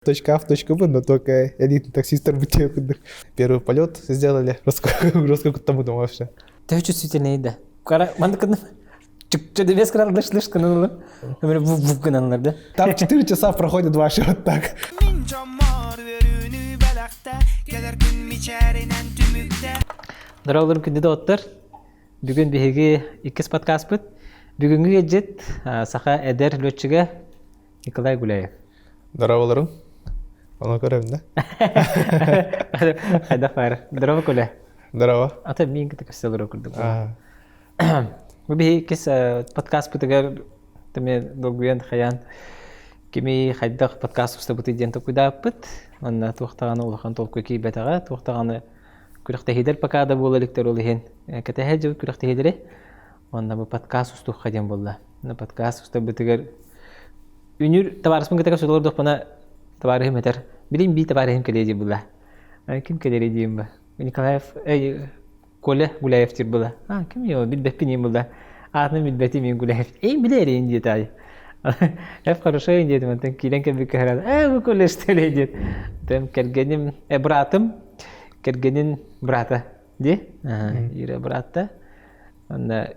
Точка А в точку Б, но только элитный таксистер бытие. Первый полет сделали. Сколько там думал вообще? Ты чувствительный, да. Мандакадна. Чуть-чуть без крала слишком каналы. Например, в каналlarda. Там 4 часа проходит ваши вот так. Дорогой күнде доктор. Бүгін биһиги иккис подкаст бит. Бүгүнгү эжет саха эдер лөтчүгө Николай Гуляев. Здорово, Оно көрөм да. Хайда фар. Здорово, Коля. Здорово. Ата мен кете кестелер окурдук. Бу биһиги иккис подкаст битигер теме долгуян хаян. Кими хайдах подкаст устабыт иден токуйдаппыт. Анна туактаганы улахан толку ки бетага туактаганы күрәхтә хидер пакада була электер ул иһен. Кете җу күрәхтә хидере. Анна бу подкаст усту хадем булды. На подкаст устабытыгер үнүр табарысмын кете кесөлөр допана табарыгым этер. Билим би табарыгым келеди була. Ким келери дим ба. Николаев Коля Гуляев тир була. Ким yo билбеппини була. Атны билбети мен Гуляев. Билери инде тай. Hep хорошо инде дем тен килен ке бик харад. Бу Коля штеле дит. Тем кергеним братым. Кергенин брата. Ди? Ире брата. Анда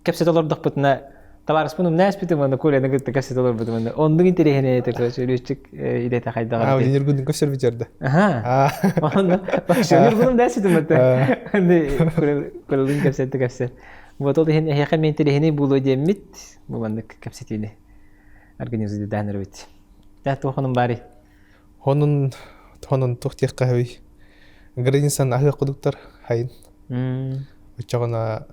кепсетолор доппутна табарыспын нәс битем анда Коляны гытты кепсетолор битем анда. Ондун интерехине этек сөйлөчүк идете хайдага. Нергүндүн көсөр битерди. Онда нергүнүм нәс битем анда. Анды Колядын кепсетти кепсет. Вот ол ихен яхан мен интерехине було демит. Бу анда кепсетине. Организации данер бит. Та тохонун бари. Honun тухтих кахви. Гранисан ахы кудуктар хайын. Учагана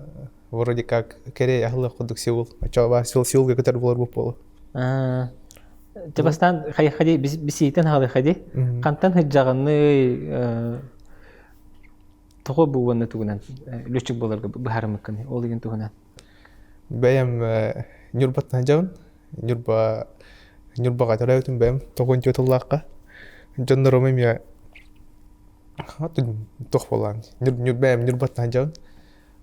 вроде как керей ахлы кудук Сеул. Учага Сеулга көтөр болор болу. Табастан хади биситен халы хади. Кантан хаджаганы того буганы тугунан лөчүк болорго бахармыккын. Ол деген тугунан. Бәям нюрбаттан жаун. Нюрбага төлөйтүм бәям тогон жотуллакка. Жонноромем я тох болам. Бәям нюрбаттан жаун.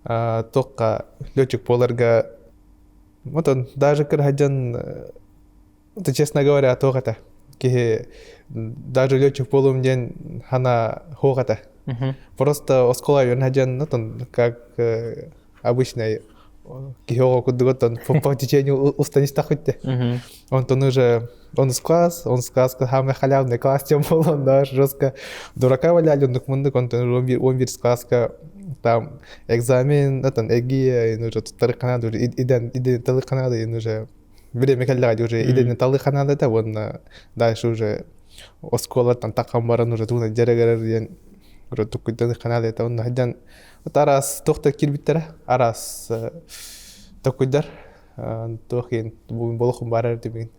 Тоққа лётчик поларга вот он даже кырхаджан это честно говоря тоқата ки даже лётчик полум ден хана хогата просто оскола юнхаджан вот он как обычно кихого кудготон по течению устанистахутте он уже он сказ хаме халявный класс тем был он даже жестко дурака валяли он вир сказка там экзамен, это эгия, уже второй канал уже иден второй канал уже время когда уже иден второй канал это вон дальше уже оскола там такамбаран уже туна дерегер уже тукуйдан канал это он хаджан вот арас тохта кирбиттер арас токуйдар тохин болохум барар деген.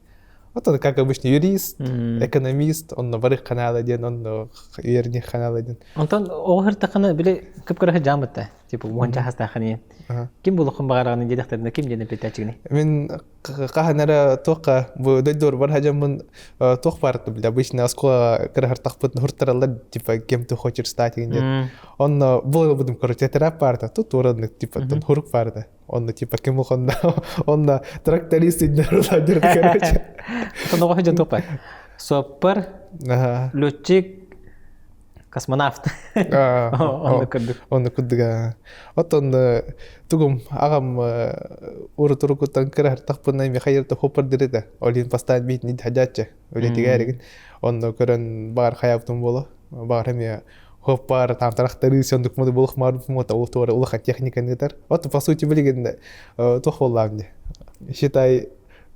Вот он как обычный юрист, экономист, он на вторых каналах один, он на верхних каналах один. Антон, огыр тахана биле көп көрө жамытта, типа монча хастахани. Ким болохум багараны дедектерне ким дене петачыгыны? Мен каханара тока бу дойдор бар хажамын тох барды биле обычно оскола кыргар тахпыт хуртаралар типа кем ты хочешь стать деген. Он было будем короче терап барды, тут уродный типа тон хурук барды. Он типа кем он тракторист иднерладыр короче. Антон огыр жан топа. Соппер, лётчик, космонавт. Он кудга. Вот он тугум агам урутурукутан кырар тахпынай мехайрта хоппер диреде. Олин поставить бит нид хаджача. Олин тигаригин. Он көрөн бар хаяптым боло. Бар эме хоппар там тракторист ондук моду болох марып мота ултора улаха техника нетер. Вот по сути билигенде тох болламды. Считай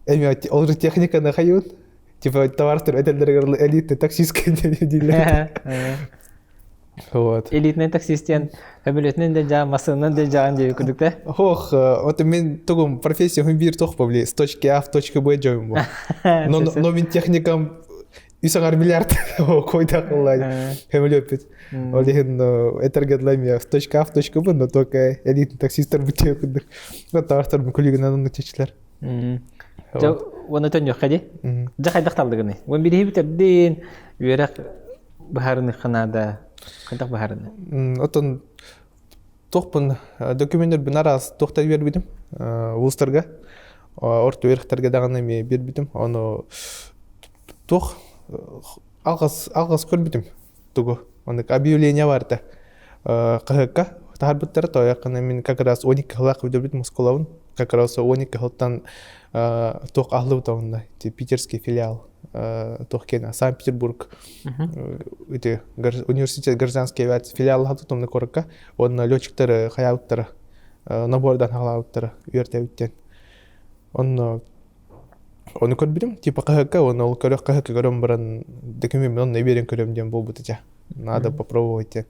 эме олжу техника на хают. Типа товарстар этелдер элитный таксистский дилер. Вот. Элитный таксистен хөбөлөтүнөн да жаа масынын да жаан деп күдүктө. Ох, вот мен тугум профессия хумбир тох повли с точки А в точку Б жойм. Но мен техникам үсөгөр миллиард койда кыллай. Хөбөлөт. Ол деген этергедлайм с точки А в точку Б, но только элитный таксистер бутие күдүк. Вот товарстар мүкүлүгүнөн нутечлер. Жо оны төнjö хади. Жа хайдакталдыгыны. Вон бири битердин үрак бахарны ханада. Кантак бахарны. Отон тохпун документтер бинарас тохтай бербидим. Улустарга орто эрхтерге даганы ме бербидим. Аны Тух алгас көрбүтүм тугу. Ондык объявление барды. КХК тахарбыттар тоякына мен как раз 12 хылак өдөбүтүм школабын. Как раз 12 хылтан тух ахлыбытавында питерский филиал. Тухкена Санкт-Петербург. Это университет гражданский авиации филиал хатутумны корка. Он летчиктары хаябыттары набордан халабыттары үйөртөбүттен. Оны көрбүдүм. Типа КХК, оны ол көрөк КХК көрөм баран документ оны берен көрөм дем болбуты жа. Надо попробовать.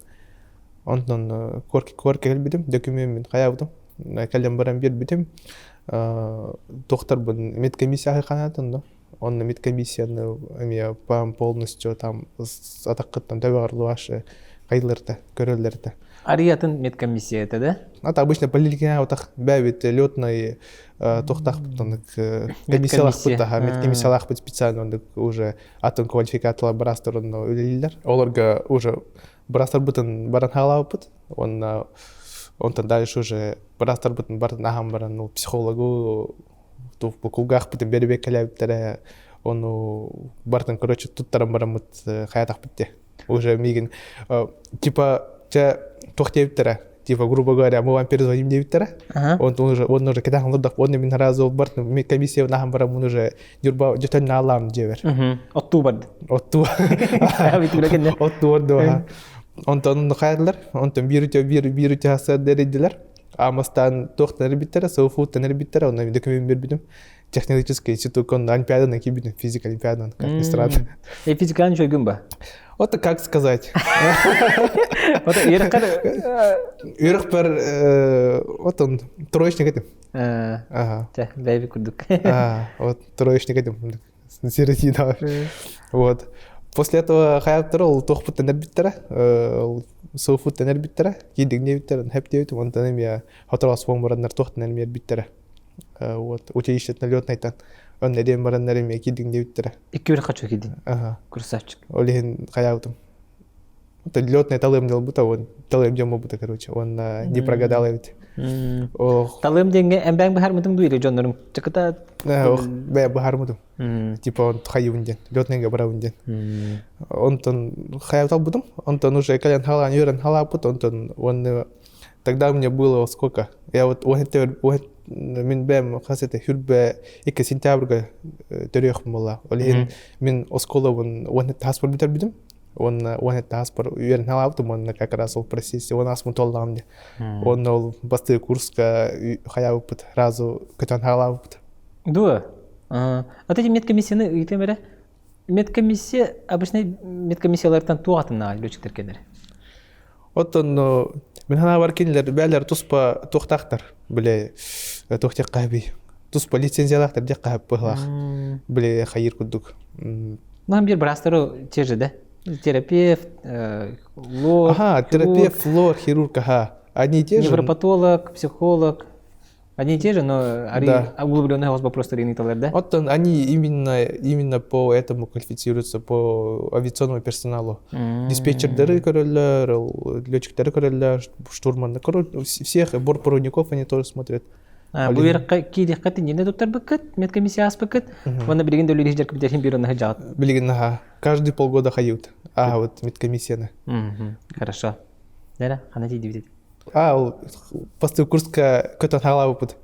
Онтон корки келбидим, документ хаябыдым. Калем баран бербидим. Доктор бун медкомиссия канатында. Он медкомиссияны эме полностью там атаккыттан табагарлыбашы кайдылырды, көрөлөрдү. Ариятын медкомиссия это, да? Это обычно поликлиника вот так бәвит лётный тохтах комиссиялах бутаха медкомиссиялах бут специально он уже атын квалификациялар барастырын үлелер. Оларга уже барастыр бутын баран халап бут. Он дальше уже барастыр бутын баран ахам баран психологу то в кулгах бутын бербек калаптара он бартын короче туттарам баран бут хаятах бутте. Уже мигин типа те тохтептера. Типа, грубо говоря, мы вам перезвоним девятера. Он уже когда он лодах, он именно разу барт комиссия на хамбара он уже дюрба где-то на алам девер. Оттубад. Отту. Отту да. Он хайдлер, он там бирүте хасад дередилер. Амастан тохтер биттера, софутер биттера, он документ бербидим. Технический институт он олимпиада на кибидим, физика олимпиада, как ни странно. И физика ничего гумба. Вот как сказать. Вот Юрих пер, вот он троечник этим. Ага. Бэйби курдук. Вот троечник этим. Середина. Вот. После этого хайптер тохпут энербиттера, софут энербиттера, кидик невиттера, хэптевит, он там я хотел свой мураннар тохт энербиттера. Вот училище налётный тан. Он недем бараннарым кидик невиттера. Иккүр хочу кидин. Ага. Курсавчик. Олин хаябтым. Это лётный талым дел бута, он талым дем бута, короче, он не прогадал ведь. Талым денге эмбэң бахар мутум дуйли жоннорум. Чаката. Бэ бахар мутум. Типа он хайюнден, лётный габраунден. Он хаябтал бутум, он уже кален халан юрен халапут, он тогда мне было сколько? Я вот من بام خاصة حرب إك سنتابرغ تاريخ مولا ولكن من أسكولا وان تحسبر بتر بدم وان تحسبر يرن هلاوت من كاكراسل процессе он асму толламде он басты курска хаяу пут разу катан халаут дуа вот эти медкомиссияны итемере медкомиссия обычно медкомиссиялардан туатына лёчтер келер вот он من هنا وركينلر بالر تصبا توختاختر بلا توختي قهبي تصبا лицензия лахтар де قهب бахлах бля хайыр кудук нам бир брастеру те же да терапевт лор терапевт лор хирург они те же невропатолог психолог одни и те же, но углубленный вопрос рениталер, да? Вот они именно по этому квалифицируются, по авиационному персоналу. Диспетчердары короллер, летчиктары короллер, штурманы, всех бортпроводников они тоже смотрят. Буйр кидих каты не доктор бакет, медкомиссия аспекет, вон билеген до людей ждать капитан бирон нахаджат. Билеген каждые полгода ходят, вот медкомиссия. Хорошо. Да, ханати дивидит. После курска көтөн халабыт.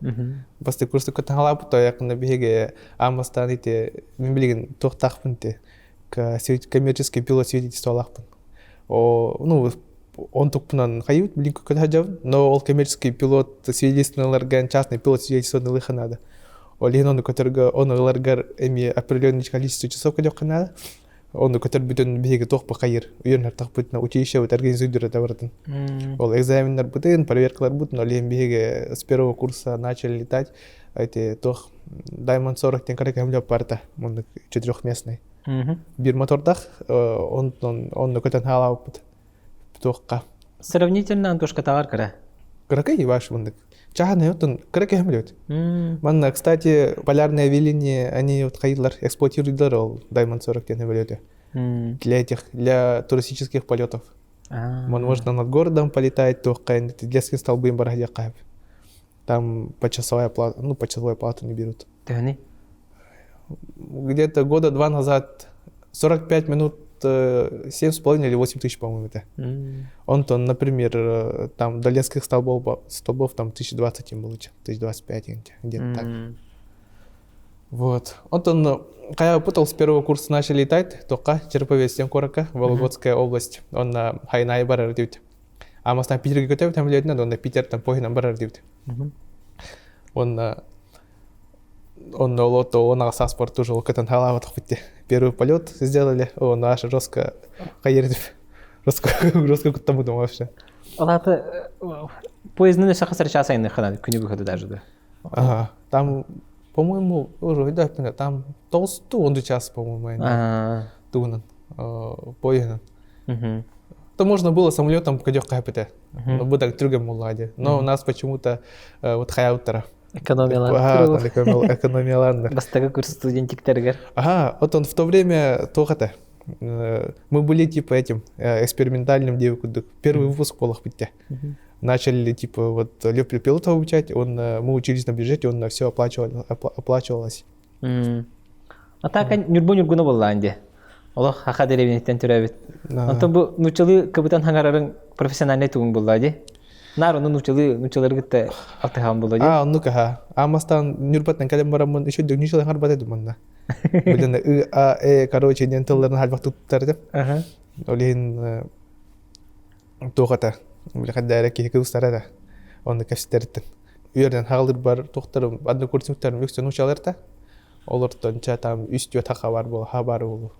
После курска көтөн халабыт, то якында биге амастан ите мен билген токтакпын те. Коммерческий пилот свидетельство алакпын. Ну, он тукпунан хают билген көтөн хажав, но ол коммерческий пилот свидетельстволарга частный пилот свидетельствоны лыханады. Олен оны көтөргө, оныларга эми определенное количество часов кадек канады. Он көтөр бүтүн биге токпа кайыр. Үйөнөр так бүтүн училище өт организуйдура табардын. Ол экзамендар бүтүн, проверкалар бүтүн, ал эми биге с первого курса начали летать. Эти тох Diamond 40 тен карак эмлеп барда. Муну четырехместный. Бир мотордах он көтөн халап бут. Токка. Сравнительно антошка товар кара. Каракай ваш мундык. Чаханы отын карак эмлет. Манна, кстати, полярные авиалинии, они вот хайдлар эксплуатируют ол Diamond 40 тен эмлете. Для туристических полетов. Можно над городом полетать, токка, детским столбым барахе кайф. Там почасовая плата, почасовую плату не берут. Где-то года 2 назад 45 минут 7,5 или 8 тысяч, по-моему, это. Он-то, например, там до Ленских столбов там 1020 им было, 1025 где-то так. Вот. Он, когда я путал, с первого курса начали летать, только Череповец, Стенкорака, Вологодская область. Он на Хайнай барар дивит. А мы там Питерге готовим, там летать надо, он на Питер там погинам барар дивит. Он лото, он на спорт уже локотан халават хватит. Первый полет сделали, он аж жестко кайердив. Жестко куда мы думаем вообще. Алата поездный на шахасар час айны ханан, күні выхода даже да. Ага, там, по-моему, уже да, там толсту он час, по-моему, айны. Тунан, поездный. То можно было самолетом кадёк кайпете, но бы так другом муладе. Но у нас почему-то вот хаяутара. Экономияландар. Бастағы курс студентиктергер. Ага, вот он в то время только-то. Мы были типа этим экспериментальным девикудок. Первый выпуск полах битте. Начали типа вот Лёпли пилота обучать, мы учились на бюджете, он на все оплачивалось. А так нюрбу-нюргуна была анде. Олох хаха деревенеттен түрәбит. Антон бу нучылы кабытан хаңарарын профессиональный тугун буллади. Нарunu нучылары гытта алтыхан буллади. Ну-ка ха. Амастан нюрбаттан калем барамын еще нучылы харбат эду манна. Билен короче, ден тылларын халбак туттар деп. Олин тоғата. Билен дайра кеке устарада. Онда кафстерден. Үйерден хагылыр бар тоқтарым, адны курсиктарым өксен учаларда. Олортон там үстү тақа бар бол, хабары бол.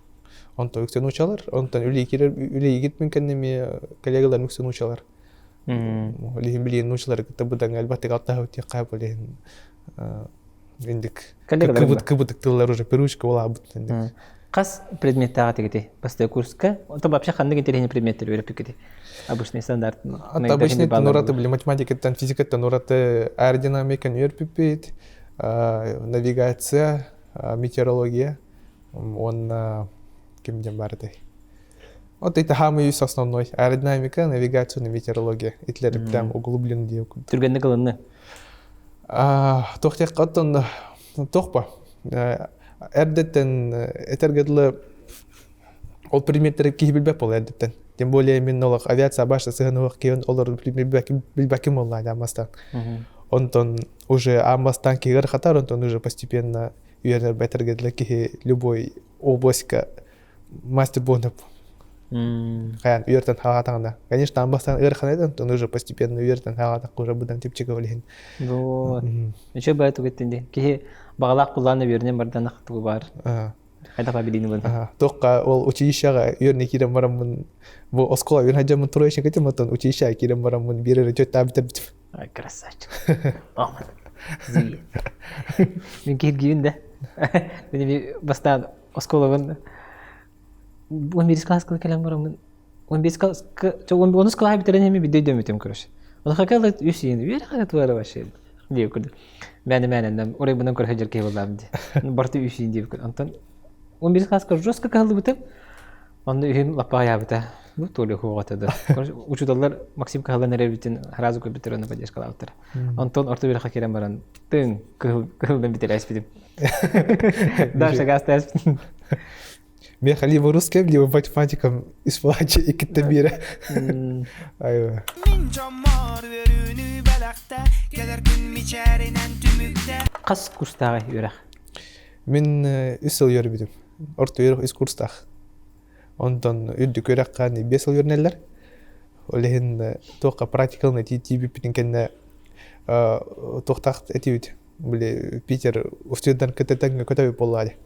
Онто өксен учалар, онтан үлей егит мүмкеннеме коллегалар өксен учалар. Олейін білейін учалар кітті бұдан әлбәттік алтағы өте қайып олейін ендік кыбытық тылар уже перушка ола бұд. Қас предметтаға тегеті басты курска? Онто вообще қанды кетерені предметтер өріп текеті? Обычный стандарт. Обычный нұраты білі математикеттен, физикеттен нұраты аэродинамикан өрпіппейт, навигация, метеорология. Он кемден барды. Вот это самый основной. Аэродинамика, навигация, метеорология. Итлер прям углублен дейік. Түргенді қылынны? Тоқтек қаттан тоқпа. Әрдеттен этергедлі ол предметтері кейі білбәк бол әрдеттен. Тем более мен олық авиация башта сығынуық кейін олар білбәкім олай амастан. Онтон уже амастан кейгір қатар, онтон уже постепенно үйернер бәтергедлі кейі любой областька мастер болынып. Қаян үйертен халатаңда. Конечно, амбастан ұрқан еді, онтон уже постепенно үйертен халатақ уже бұдан тепчігі олейін. Вот. Еще бәйт өгеттенде. Кейі бағалақ бұланы берінен бардан ақтығы бар. Қайдаққа білейіні бұны. Тоққа ол училищаға үйерне керем барамын. Бұл оскола үйерін хаджамын тұру ешін кетем, онтон училищаға керем барамын. Берері жөтті абитер бітіп. Ай, красавчик. Оман. Зейін. Мен кейіргейін да. Мен бастан осколағын. 11 класска келем барамын. 11 класска, 10 класска битерен эми видео дөмөтөм көрөш. Аны хакалла үсүйүн, бери хакатвара башы. Деп көрдүм. Мен орай bundan көрө хажыр кей болдам ди. Барты үсүйүн деп көрдүм. Антон 11 класска жестко калды битем. Анда үйүм лапага ябыта. Бу толы хугатады. Учудалар Максим Кахалан ребитин разу көбүтөрөнө поддержка алыптыр. Антон орто бир хакерем баран. Тың кылдан битер аспидим. Даша гастас. Мен либо русским, либо математикам исполачу и китабира. Айва. Қас курстағы үйрақ? Мен үсіл үйрі Орта үйрік үс курстақ. Ондан үйдік үйраққа 5 ыл үйрінелер. Олеген тоққа практикалны тиби пітінкенне тоқтақ әтеуді. Біле Питер студенттен көтетенге көтөбі болады.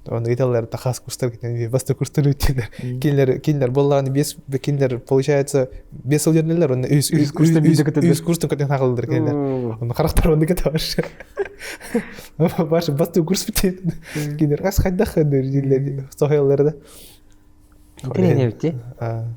Он италар тахас курстар кетен, басты курстар өттендер. Кинлер болланы 5, кинлер получается 5 ыл үйрінелер, оны үс курстың көтен тағылдыр кинлер. Оны қарақтар оны кете башы. Башы басты курс бітеді. Кинлер қас қайдақ өндер, соғайларды. Интерен өтті.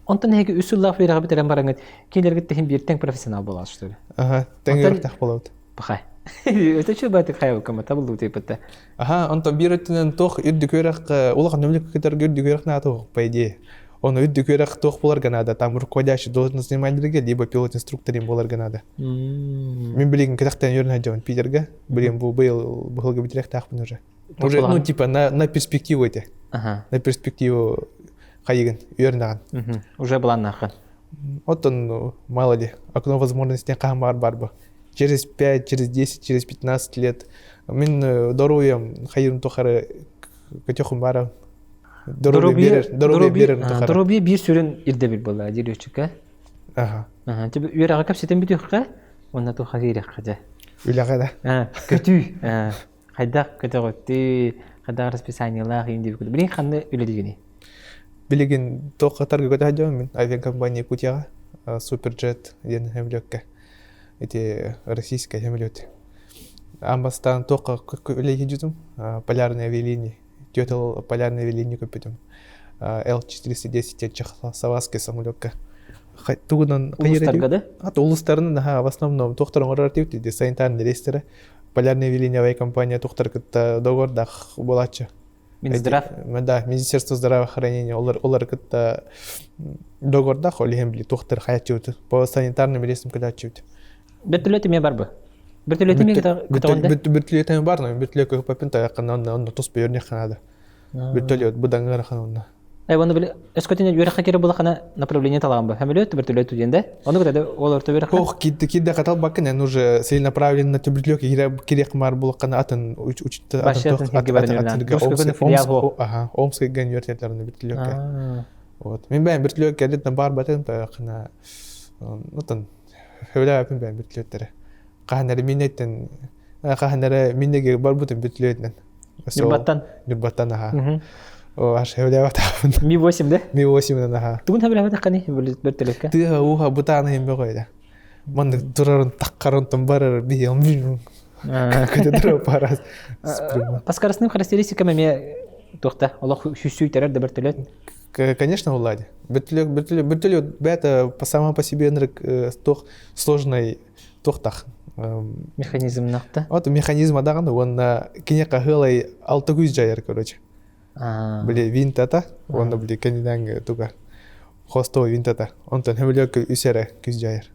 Онтан әйгі үсі лаф үйраға бітерен бараңыз, кинлер кеттен бір тең профессионал болады, что ли? Ага, тең үйрақтақ болады. Бақай. Это что бәтік қайауқама табылды өтепітті? Онтан бір өттінен тоқ үддік үйрақ, олаға нөмлік көтерге үддік үйрақ на тоқ, по идее. Он үддік үйрақ тоқ боларға надо, там руководящий должен занимать либо пилот-инструкторин боларға надо. Мен білеген кітақтан үйрін әдеуін Питерге, білген бұл бұғылғы бітерек тақпын уже. Уже, ну, типа, на перспективу эти. Ага. На перспективу хайген, үйернаған. Уже балан нақы. Вот он, ну, мало ли, окно возможностей қамар бар бы. Через 5, через 10, через 15 лет. Мен дороуям хайырым тохары көтехім бара. Дорубе берер тохары. Дорубе бир сүрін ирдебіл бола, дерючіка. Ага. Тебе үйераға кәпсетен бітіққа, онна тоқа кейрек қада. Үйлаға да. Көтü. Қайдақ көті қөтті, қайдақ расписаниялар енді бүкілі. Бірін қанды үйлі дегені? Билеген тоқатарға көті хадjам мен авиакомпания Путяға, Суперджет ден хемлёкке. Эти российская хемлёты. Амбастан тоқа үлеге жүдім, полярные авиалинии. Тетел полярные авиалинии көпетім. Л-410 Чехословацкий самолетка. Тугунан Улустарға да? Улустарының в основном тоқтарын оративті, санитарный рейстері. Полярная авиалиния авиакомпания тоқтар кітті доғырдақ болатшы. Минздрав? Да, Министерство здравоохранения. Олар кітті доғырдақ, олеген білі тоқтар хаят жеуді. По санитарным рейсім кілат жеуді. Бір түлеті ме бар бы? Бір түлеті ме күті онда? Бір түлеті ме бар, но бір түлеті көппен таяққан онда тұспы өрне қанады. Бір түлеті бұдан ғара қан онда. Оны білі, өскөтіне үйраққа кері бұл қана направление талаған ба? Әмелі өтті бір түлеті өденде? Оны күтеді ол өрті үйраққа? Ох, кидді қатал бақын, ән уже целенаправленно түбірлікі керек мар бұл қана атын учетті Башетін кеге бәрін өрінен. Омскай ген өртетлеріне бір түлекі. Мен бәйін бір түлекі әлеттен бар бәтін қана өйлі әпін бәйін бір түлеттері. Қағанары мен еттен, қағанары менеге бар бұтын бір түлетінен. Нүрбаттан? Нүрбаттан, аға. Аш хевлева табын. Ми-8 да? Ми-8 аха. Тугун хевлева таққаны бір түлекке? Тыға уға бұтаны ембе қойды. Маңды тұрарын таққарын тұмбарыр бей алмын. Көті тұру параз. Паскарысының характеристиками ме тоқта? Олақ хүсүй терер де бір түлет? Конечно, улади. Бір түлет бәті сама по себе сложный тоқтақ. Механизм нақты? Вот механизм адағаны, оны кене қағылай 600 жайыр, короче. Біле винтата, оны біле кенеден туға хостовый винтата. Онтан хөмілөкі үсері күз жайыр.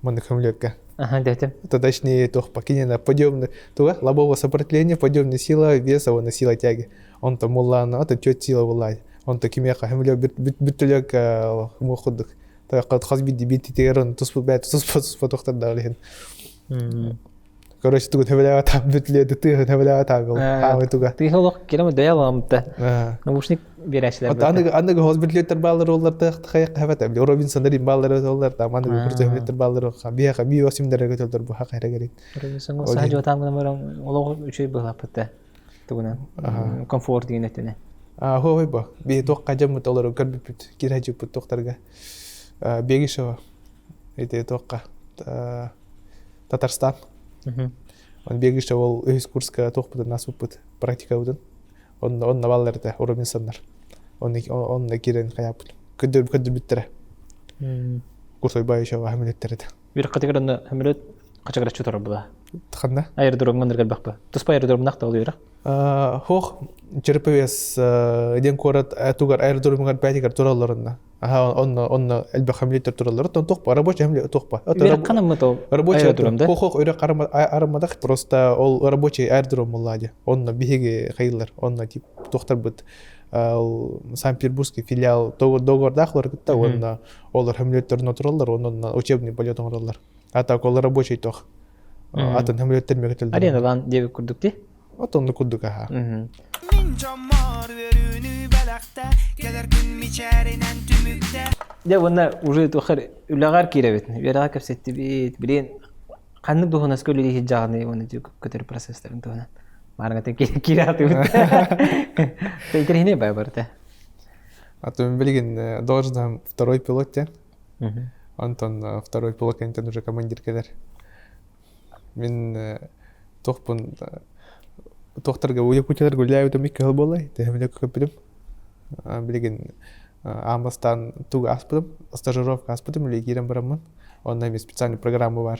Маңды хөмілөкі. Ага, дәтім. Это точнее тоқпа. Кенена подъемный туға лобовое сопротивление, подъемная сила, веса, оны сила тяги. Онтан мулланы, это чет сила вылай. Онтан кемеқа хөмілөк бүттілөк мұқыдық. Таяққа қазбейді бейті тегерін тұспы бәті тұспы тоқтарды алығын. Короче, тугун хевлева там бүтледі, тыгын хевлева там был. Хамы туга. Тыгын олық келемі дөяламды. Наушник берәшілер бәті. Анығы хоз бүтлеттер баллары олар таяққа хәвәті. Робинсондарин баллары олар там. Анығы күрті хевлеттер баллары. Бияқа бей осимдері көтелдер бұл хақ айра керек. Робинсон ол сағай жоғатам ғына мөрін олығы үшөй бұғылап бітті. Тугынан комфорт деген әттіне. Хой бұл. Бей тоққа жамыт олар көрбіп бүт. Кирә жүк бүт тоқтарға. Бегишева. Эти тоққа. Татарстан. Он бегиште ол өз курска тоқпыдан насып бұд практика бұдын. Он навалларды Робинсондар. Он кирен қаяп бұд. Көдір біттірі. Курс ойбайышева әмілеттерді. Бір қатығыр оны әмілет қачағыра чөтірі бұда? Тықанда? Аэродrom мандырғал бақ ба? Тұспа аэродром нақты олы ерақ? Хоқ, Череповец ден корат тугар аэродромығар бәтігар тұраларында. Онны әлбәқ әмілеттер тұралары. Тоқпа, рабочий әмілет тоқпа. Берек қанам мұты аэродромда? Хоқ, өрек арымадақ, просто ол рабочий аэродром олади. Онны бігеге қайылар. Онны тоқтар бұд. Санкт-Петербургский филиал доғырдақлар күтті. Онны олар әмілеттерін тұралар. Онны учебный полет оңыралар. А так ол рабочий тоқ. Атын әмілеттер мекетілді. Ареналан дебі күрдік де? Вот он кудук, ага. Да, онна уже тухар үлағар керебет. Вераға көпсетті бет. Білен қанның дұғын әскөлі дейхет жағыны оны көтері процесстерін дұғынан. Марыңатын кере аты өтті. Тәйтіріне бай барды. Атын білген должен второй пилот тен. Антон второй пилот кәнтен уже командир келер. Мен тоқпын тоқтарға өйек өтелерге үләй өтім екі ғыл болай. Тәхімілі көпілім. Білген Амбастан туға аспыдым, стажировка аспыдым, үлі керем барамын. Онда мен специальный программа бар.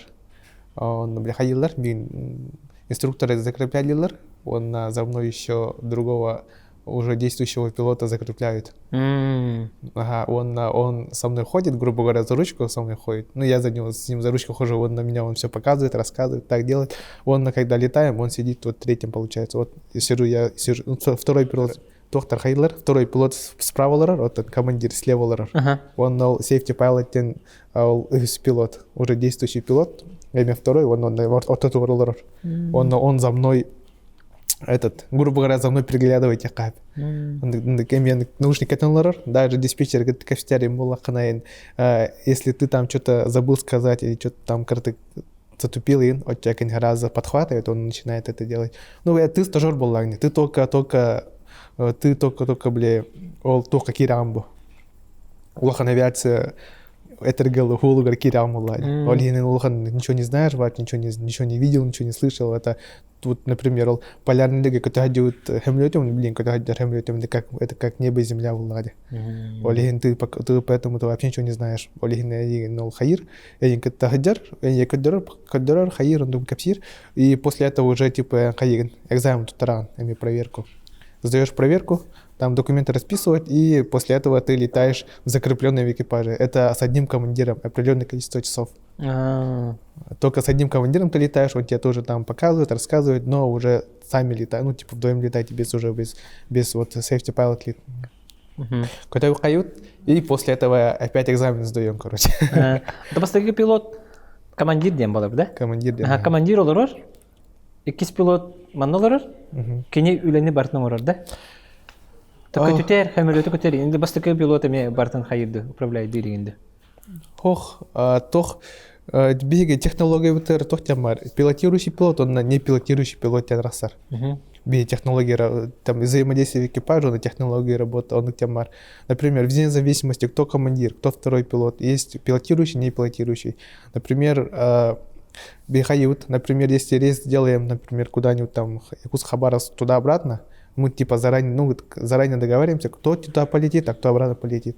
Онда біле қайылар, мен инструкторы закреплялилар. Онда за мной еще другого уже действующего пилота закрепляют. Ага, он со мной ходит, грубо говоря, за ручку со мной ходит. Ну, я с ним за ручку хожу, он на меня, он все показывает, рассказывает, так делает. Он, когда летаем, он сидит вот третьим, получается. Вот я сижу, второй пилот. Тоқтар Хайдлар, второй пилот справа, вот командир слева. Он сейфти пайлот, пилот, уже действующий пилот. Имя второй, он за мной, грубо говоря, за мной приглядывает якап. Наушник даже диспетчер говорит, кафетерий мулаханаин. Если ты там что-то забыл сказать или что-то там как-то затупил, от тебя раза подхватывает, он начинает это делать. Ну, ты стажер был, ты только, ол только кирамбу. Улахан авиация, это гелы хулугар кирамбу, улахан ничего не знаешь, ничего не видел, ничего не слышал. Это тут, например, полярный лига, который ходит хемлетем, это как небо и земля в Ладе. Ты поэтому ты вообще ничего не знаешь. Хаир, хаир, он капсир, и после этого уже типа хаир, экзамен тутаран, проверку. Сдаешь проверку, там документы расписывают, и после этого ты летаешь в закрепленном экипаже. Это с одним командиром, определенное количество часов. Только с одним командиром ты летаешь, он тебе тоже там показывает, рассказывает, но уже сами летают, вдвоем летаете без вот safety pilot лет. Когда выходят, и после этого опять экзамен сдаем, короче. Это просто пилот командир дем болар, да? Командир дем. Командир олар, экис пилот маннолар, кене үлени бартын олар, да? Только тютер, хамелеты көтер, инде бастыкы пилотами бартын хайырды, управляет диригенде. Биги технология бутер тох темар. Пилотирующий пилот, он не пилотирующий пилот тен рассар. Биги технология, там взаимодействие экипажа, на технологии работы, он темар. Например, вне зависимости, кто командир, кто второй пилот. Есть пилотирующий, не пилотирующий. Например, бихают, например, если рейс делаем, например, куда-нибудь там Якутск-Хабаровск туда-обратно, мы типа заранее договариваемся, кто туда полетит, а кто обратно полетит.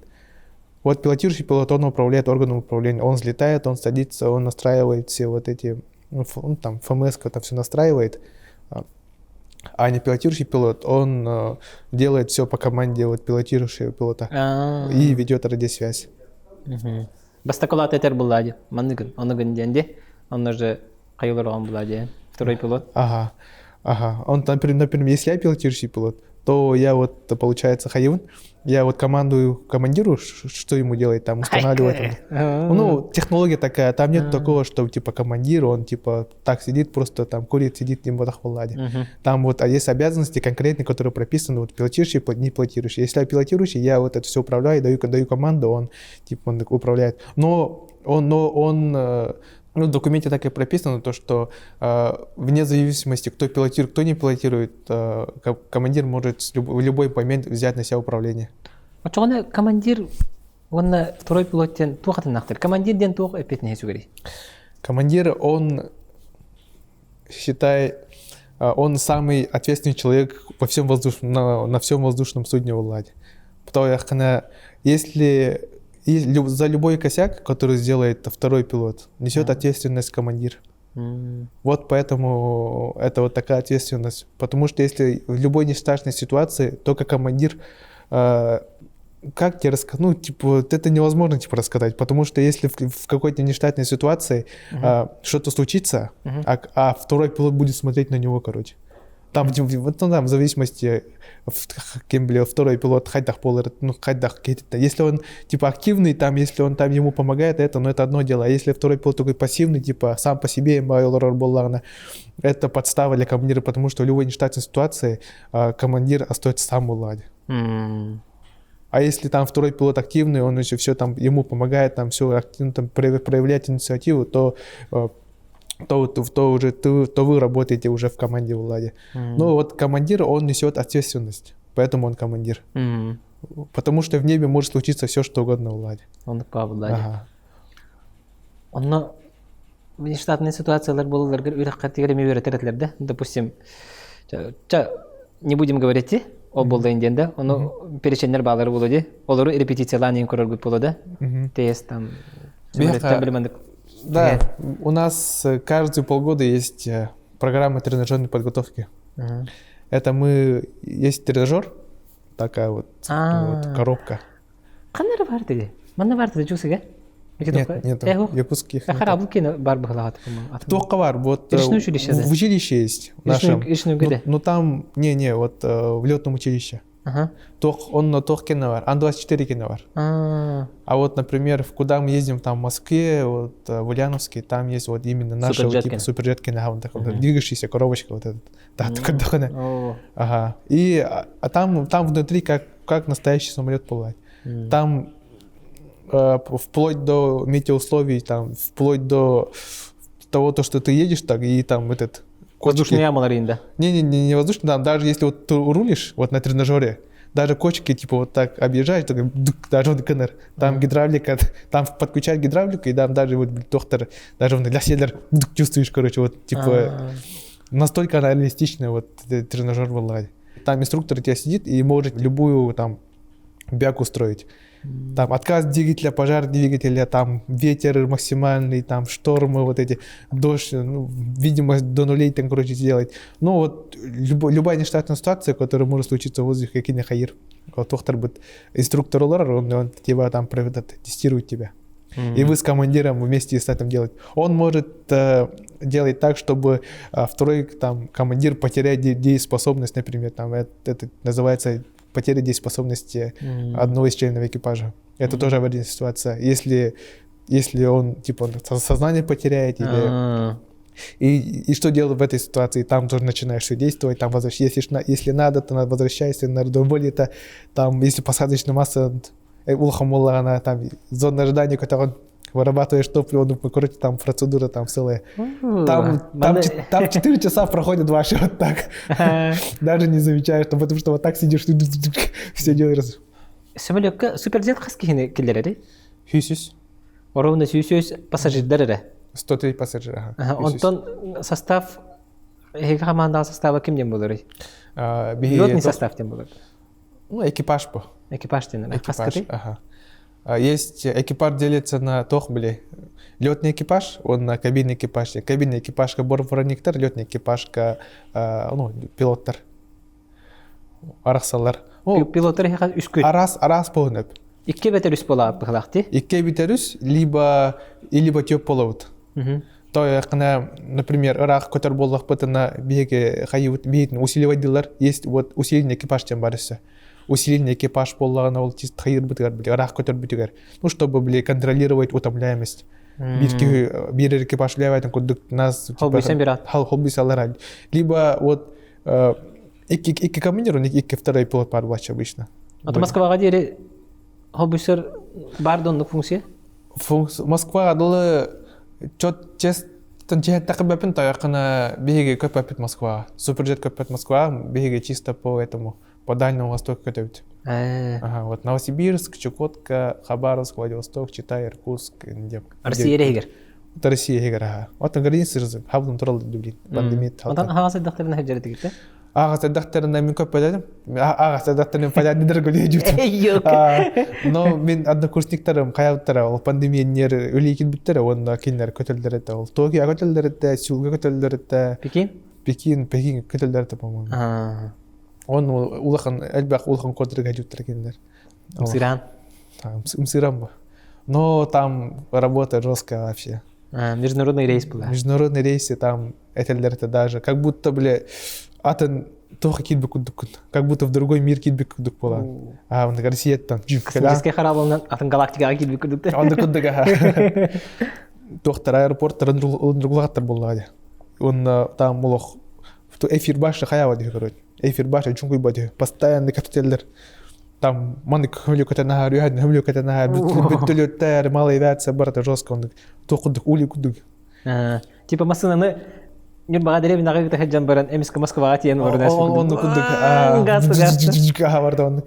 Вот пилотирующий пилот, он управляет органом управления, он взлетает, он садится, он настраивает все вот эти, там ФМС, там все настраивает. А не пилотирующий пилот, он делает все по команде вот пилотирующего пилота и ведет радиосвязь. Бастакулат этер булади, манныгын, онугын денде, он уже кайылырган булади, второй пилот. Ага. Он, например, если я пилотирующий пилот, то я вот, получается, хаивун, я вот командиру, что ему делать, там, устанавливать. Технология такая, там нет такого, что, типа, командир, он, типа, так сидит, просто там курит, сидит, не в ладе. Там вот есть обязанности конкретные, которые прописаны, вот, пилотирующий, не пилотирующий. Если я пилотирующий, я вот это все управляю, даю команду, он, типа, он управляет. Но в документе так и прописано, то, что вне зависимости, кто пилотирует, кто не пилотирует, командир может в любой момент взять на себя управление. Вот что командир, он второй пилот, командир ден тух опять не сюгри. Командир, он, считай, он самый ответственный человек на всем воздушном судне в Ладе. Потому что если за любой косяк, который сделает второй пилот, несет ответственность командир. Вот поэтому это вот такая ответственность. Потому что если в любой нештатной ситуации только командир, как тебе рассказать? Это невозможно рассказать. Потому что если в какой-то нештатной ситуации что-то случится, а второй пилот будет смотреть на него, короче. Там в зависимости, второй пилот если он типа активный, там, если он там ему помогает, это одно дело. А если второй пилот такой пассивный, типа сам по себе, это подстава для командира, потому что в любой нештатной ситуации командир остается сам в Ладе. А если там второй пилот активный, он еще все там ему помогает, там все активно там, проявлять инициативу, то вы работаете уже в команде в Ладе. Но вот командир, он несет ответственность, поэтому он командир. Потому что в небе может случиться все, что угодно в Ладе. Он в Ладе. Он внештатные ситуации допустим, не будем говорить о болдайнденде, он переченнер балары булоди, олору репетицияланин короргут булода, тест там. Да, у нас каждые полгода есть программа тренажерной подготовки. Это есть тренажер, такая вот А. коробка. Қанары бар деге? Мана бар деге жусыга? Нет, нет, якутских. Харабу кино бар бахлахат, по-моему. Только бар, вот Личное училище, да? в училище есть в нашем. Личное где? Ну там, не, вот в летном училище. Ага. Он на Тох кино бар, Ан-24 кино бар. А вот, например, куда мы ездим, там в Москве, вот в Ульяновске, там есть вот именно наша вот, типа суперджет кино, двигающаяся коробочка вот этот. Да, такая. Ага. И там внутри как настоящий самолет плавать. Там вплоть до метеоусловий, там вплоть до того, что ты едешь так, и там этот... Воздушная яма, да? Не воздушный, там даже если вот ты рулишь вот на тренажере, даже кочки типа вот так объезжаешь, даже вот КНР, там гидравлика, там подключать гидравлику, и там даже вот доктор, даже для седер чувствуешь, короче, вот типа настолько она реалистичная, вот тренажер в Алладе. Там инструктор у тебя сидит и может любую там бяку устроить. Там отказ двигателя, пожар двигателя, там ветер максимальный, там штормы, вот эти, дождь, видимость до нулей, там, короче, сделать. Ну вот любая нештатная ситуация, которая может случиться в воздухе, какие-то хайр. Вот доктор будет инструктор, он тебя там тестирует тебя. И вы с командиром вместе с этим делать. Он может делать так, чтобы второй там командир потеряет дееспособность, например, там это называется потеря дееспособности одного из членов экипажа. Это тоже аварийная ситуация. Если он типа сознание потеряет или... И что делать в этой ситуации? Там тоже начинаешь все действовать, там если надо, то возвращайся на вылета, там если посадочная масса улхамулла, она там зона ожидания, которую вырабатываешь топливо, ну, короче, там процедура там целая. Там 4 часа проходят ваши вот так. Даже не замечаешь, потому что вот так сидишь, все делаешь. Самолетка суперджет хаски келлери? Хюсюс. Оровна сүйсөз пассажирдер. 103 пассажира. Онтон состав, команда состава кимден болор? Летный состав тем болор? Ну, экипаж по. Экипаж тен. Экипаж, ага. Есть экипаж делится на летный экипаж, он на кабинный экипаж. Кабинный экипаж бортпроводниктер, летный экипаж пилоттар. Арасалар. Пилоттар үскүт. Арас полнеп. Икке бетер үс бола бахлахти? Икке бетер үс, либо тёп болот. То яқына, например, Ирак көтер боллах бытына беге хайыт бейтін усиливайдылар. Есть вот усиленный экипаж тем барысы. Усиленный экипаж боллагана ол чист хайыр бытыгар, Ирак көтер бытыгар. Ну, чтобы контролировать утомляемость. Бир экипаж левайтын куддук нас... Холбуйсан бират. Холбуйсалар. Либо вот икки командир, икки второй пилот бар влач обычно. А то Москваға дейрі холбуйсар бар донлық функция? Москва адылы честен жехеттақы бәпін таяқына беге көп бәпіт Москва. Суперджет көп бәпіт Москва, беге чисто по Дальнему Востоку көтөбіт. Ага, вот Новосибирск, Чукотка, Хабаровск, Владивосток, Читай, Иркутск. Россия рейгер? Это Россия рейгер, ага. Вот на границе разы, хабдың туралы дүблин, пандемия. Онтан ағасы дақтарына хәджәрі тегітті? Ағасы дақтарына мен көп бәдәдім. Ағасы дақтарына пайдадыдыр көлі жүктім. Но мен однокурсниктарым қаяуттары, ол пандемия нері өлі келбіттері, онда кейінлері көтелдер етті. Ол Токио көтелдер етті, Сеулға көтелдер етті. Пекин көтелдер етті, по-моему. Он әлбәқ улахан kodырға жүттір кейінлер. Мсиран? Мсиран ба. Но там работа жесткая вообще. Международный рейс был. Международные рейсы, там этельдер-то даже. Как будто, атын тоха кидбі күдік. Как будто в другой мир кидбі күдік бола. Он Россия там. Космическая харабылынан атын галактикаға кидбі күдікті. Он күдік, аха. Тоқтар аэропорттар другулағаттар болады. Он там молох. Эфир башы қаява дейді, короче. Эфир башы чүнкуй бады. Постоянный катетелдер. Там маны хөлі көтенағар, үйәдін хөлі көтенағар, бүттілеттер, малы авиация барды жестко. Тоқыдық, улы күдік. Типа масынаны Нюрбаға деревинаға күті хәджан баран, әмескі Москваға тиен баран әсі күдік. Он күдік. Гасты. Барды он.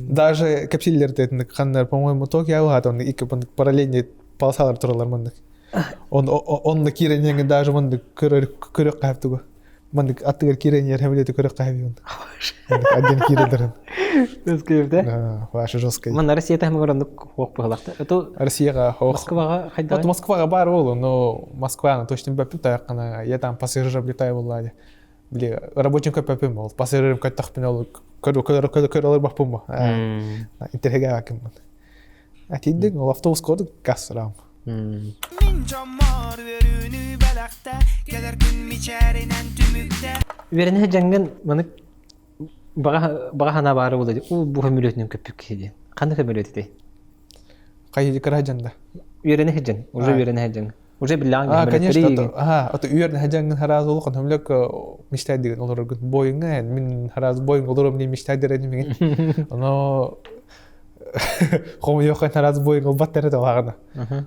Даже капсиллерді етіндік қандар, по-моему, Токио алғады, он екі параллельный полосалар тұралар мандық. Он кирененгі даже мандық көрек қайыптығы. Мандық аттығар киренер хәмілеті көрек қайып он. Один кирелерін. Өз көйіпті? Ваша жесткая. Мана Россия тәхмі көріндік хоқ бұғылақты. Россияға хоқ. Москваға қайдағы? Вот Москваға бар олы, но Москваны точно бәпіл таяққана. Я там пассажир облетаю болады. били рабочий көпөпүм ол пассажирым көттөхпүн ол көрөр баппын ба интерге акым атиддик ол автобус көрдүк газ сұрам Верне жаңган маны бага хана бары болды. У бу хөмөлөтүнүн көпүк кеди. Кандай хөмөлөт эти? кайы каражанда Верне хеджен, уже верне хеджен. Уже билаң. Конечно, ото үйөрүн хажангын хараз болуп хөмөлөк мечтай деген олор боюңа мен хараз боюң олором не мечтай дерени мен. Оно хом ёхан хараз боюң ол баттары да лагана.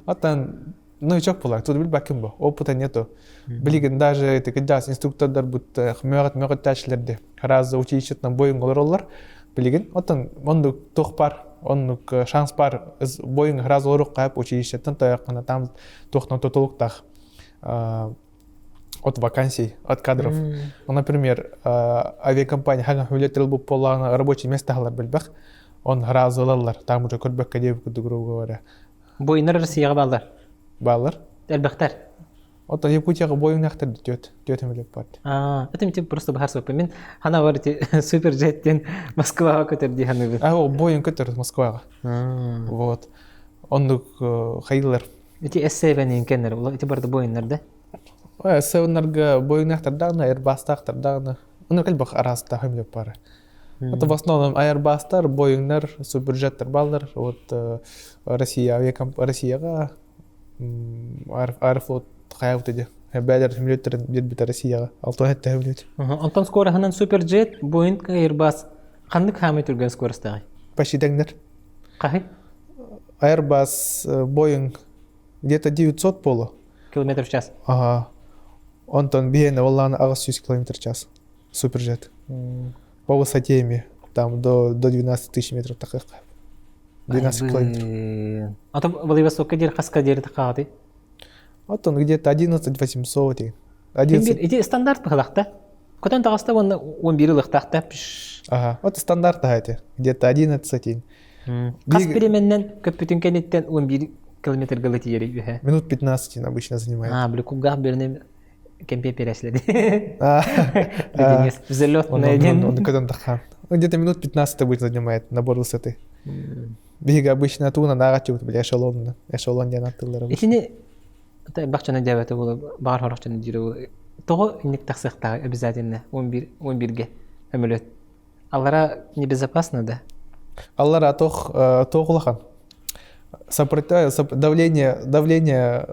Аттан ну чок булар, тут бил баким бо. Опыта нету. Билген даже эти кыдас инструктордар бут мөгөт ташлерди. Хараз училищетен боюң олорлар. Билген, оттан монду тохпар оннук шанс бар боюң хараз олорук кайып училищетен таякына там тохтон тотолуктах от вакансий, от кадров. Например, авиакомпания хага хүлетел бу полана рабочий месталар билбек. Он хараз олорлар, там уже көрбөккө деп грубо говоря. Бойнар Россияга балдар. Балар. Элбектер. Оттан Якутияга боюң нактыр төтөм элеп барды. Это мне просто бахар сопы. Мен хана варти суперджеттен Москвага көтөрдү ханы. Ол боюң көтөрдү Москвага. Вот. Ондук хайылар. Эти S7 кенер, эти барды боюңнар да? S7-нарга боюң нактыр дагы, Airbus тактыр дагы. Уну калбак арасында хэм элеп бары. Это в основном Airbus-тар, боюңнар, суперджеттер балдар. Вот Россия Россияга Аэрофлот кайып деди. Бәлер химлеттерин бит Россияга. Алтын хетте химлет. Антон скоро ханан суперджет, Boeing, Airbus. Кандык хамы турган скоростагы? Почти деңдер. Кахы? Airbus, Boeing где-то 900 полу. Километр в час. Ага. Антон биен валланы 800 км в час. Суперджет. По высоте там до 12 тысяч метров таких. 12 километров. А то Владивосток дер Каскадер такаты. Вот он где-то 11 800. 11. Эти стандарт пахлахта. Котан тагыста он бир лыктакта пиш. Ага. Вот стандарт эти. Где-то 11. Кас переменнен көпүтүн кенеттен 11 километр галати йери. Минут 15 обычно занимает. Блю кубга берне кемпе переследи. Взлёт на один. Он когда-то тахан. Где-то минут 15 будет занимает набор высоты. Бига обычно туна нагатып бля эшелон жанаттылар. Ичине бакчаны дәвәте булып бар харакчаны дире. Того инек таксыкта обязательно 11ге хөмөлөт. Аллара небезопасно да. Аллара тохлахан. Давление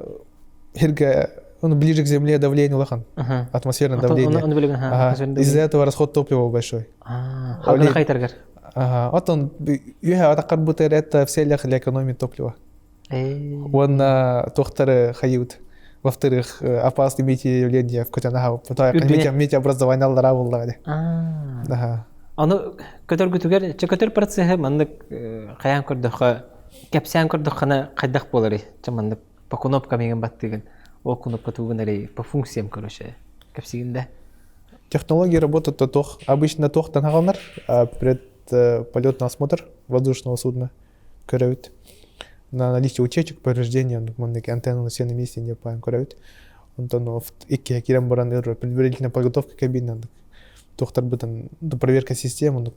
хирга он ближе к земле давление улахан. Атмосферное давление. Из-за этого расход топлива большой. Халкы кайтаргар. Вот он атакарбутер это в целях для экономии топлива. Он тохтары хают. Во-вторых, опасные метеоявления в Котянаху. Потом метеообразование аллара булды. Аны көтөр чекотөр процессы мандык каян көрдөх кепсян көрдөх хана кайдак болары. Чамандык по кнопкам еген бат деген. Ол кнопка тугунары по функциям короче. Кепсигинде. Технологии работают обычно тохтан аганар пред полетный осмотр воздушного судна көрөбүт. На наличие утечек, повреждения, антенны на все на месте не паем көрөбүт. Онтон икки кирен баран предварительная подготовка кабины. Тохтар бутан проверка системы,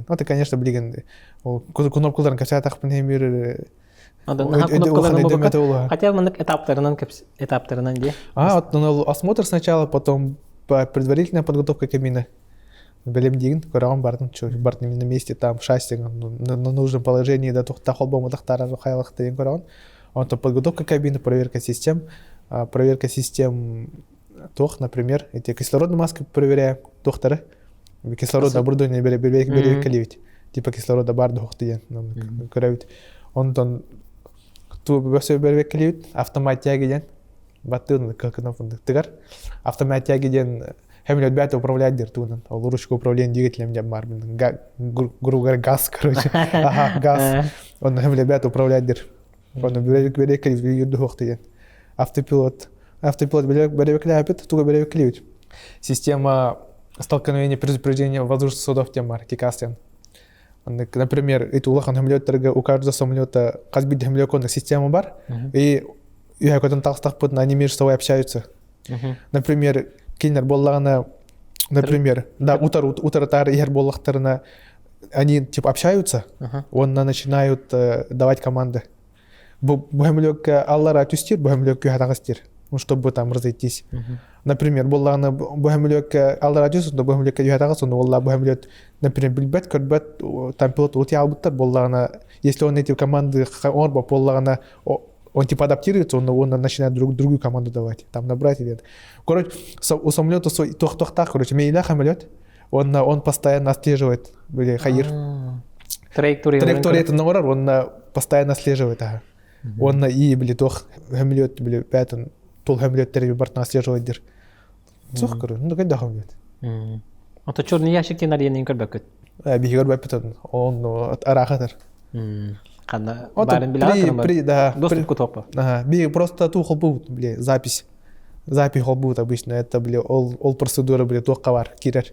это, конечно, блиген. Кнопкаларын капса тахпын эмир. Хотя мындык этаптарынан де. Осмотр сначала, потом предварительная подготовка кабины. Белем деген, көрөгөн бардым, бардым на месте, там шасси на нужном положении, да тохтахол бомадактар хайлык деген көрөгөн. Онтон подготовка кабины, проверка систем, например, эти кислородные маски проверяем, тохтары, кислород оборудование беребек калибит, типа кислорода барды хохты ден, көрөбүт. Онтон ту все беребек калибит, автомат тягиден, баттын кнопканы тыгар, автомат тягиден хемлет бята управлять дертунан, ол ручка управления двигателем деп бар, грубо говоря, газ, короче, газ, он хемлет бята управлять дер, он беребек калибит, юрду хохты ден, автопилот беребек ляпит, туга беребек калибит. Система столкновения предупреждения воздушных судов темар, кикастен. Например, это улахан хемлеттерге у каждого самолета казбит хемлеконных система бар, и я когда-то так они между собой общаются. Например, кинер боллагана Например, да, утратар ихер боллахтарына они типа общаются, он начинают давать команды. Бухамлёк аллара тюстир, бухамлёк хатагастир, ну чтобы там разойтись. Например, боллана бухамлёк аллара тюстир, но бухамлёк хатагастир, но болла бухамлёк, например, билбет, корбет, там пилот ути албуттар, боллана, если он эти команды орба, боллана он типа адаптируется, он начинает другую команду давать, там набрать или это. Короче, у самолета тох-тох-тах, короче, мейля самолет, он постоянно отслеживает, хайир. Траектория это норар, он постоянно отслеживает, ага. Он и, тох самолет, пятен, тол самолет терби бартна отслеживает дир. Цух, короче, ну когда самолет. А то черный ящик тенар янин көрбөкөт. Бигер бапитон, он арахатар. Канда барын билат, да. Доступ к топу. Ага, просто ту холбут, запись. Запись холбут обычно, это, ол процедура, тох кавар, кирер,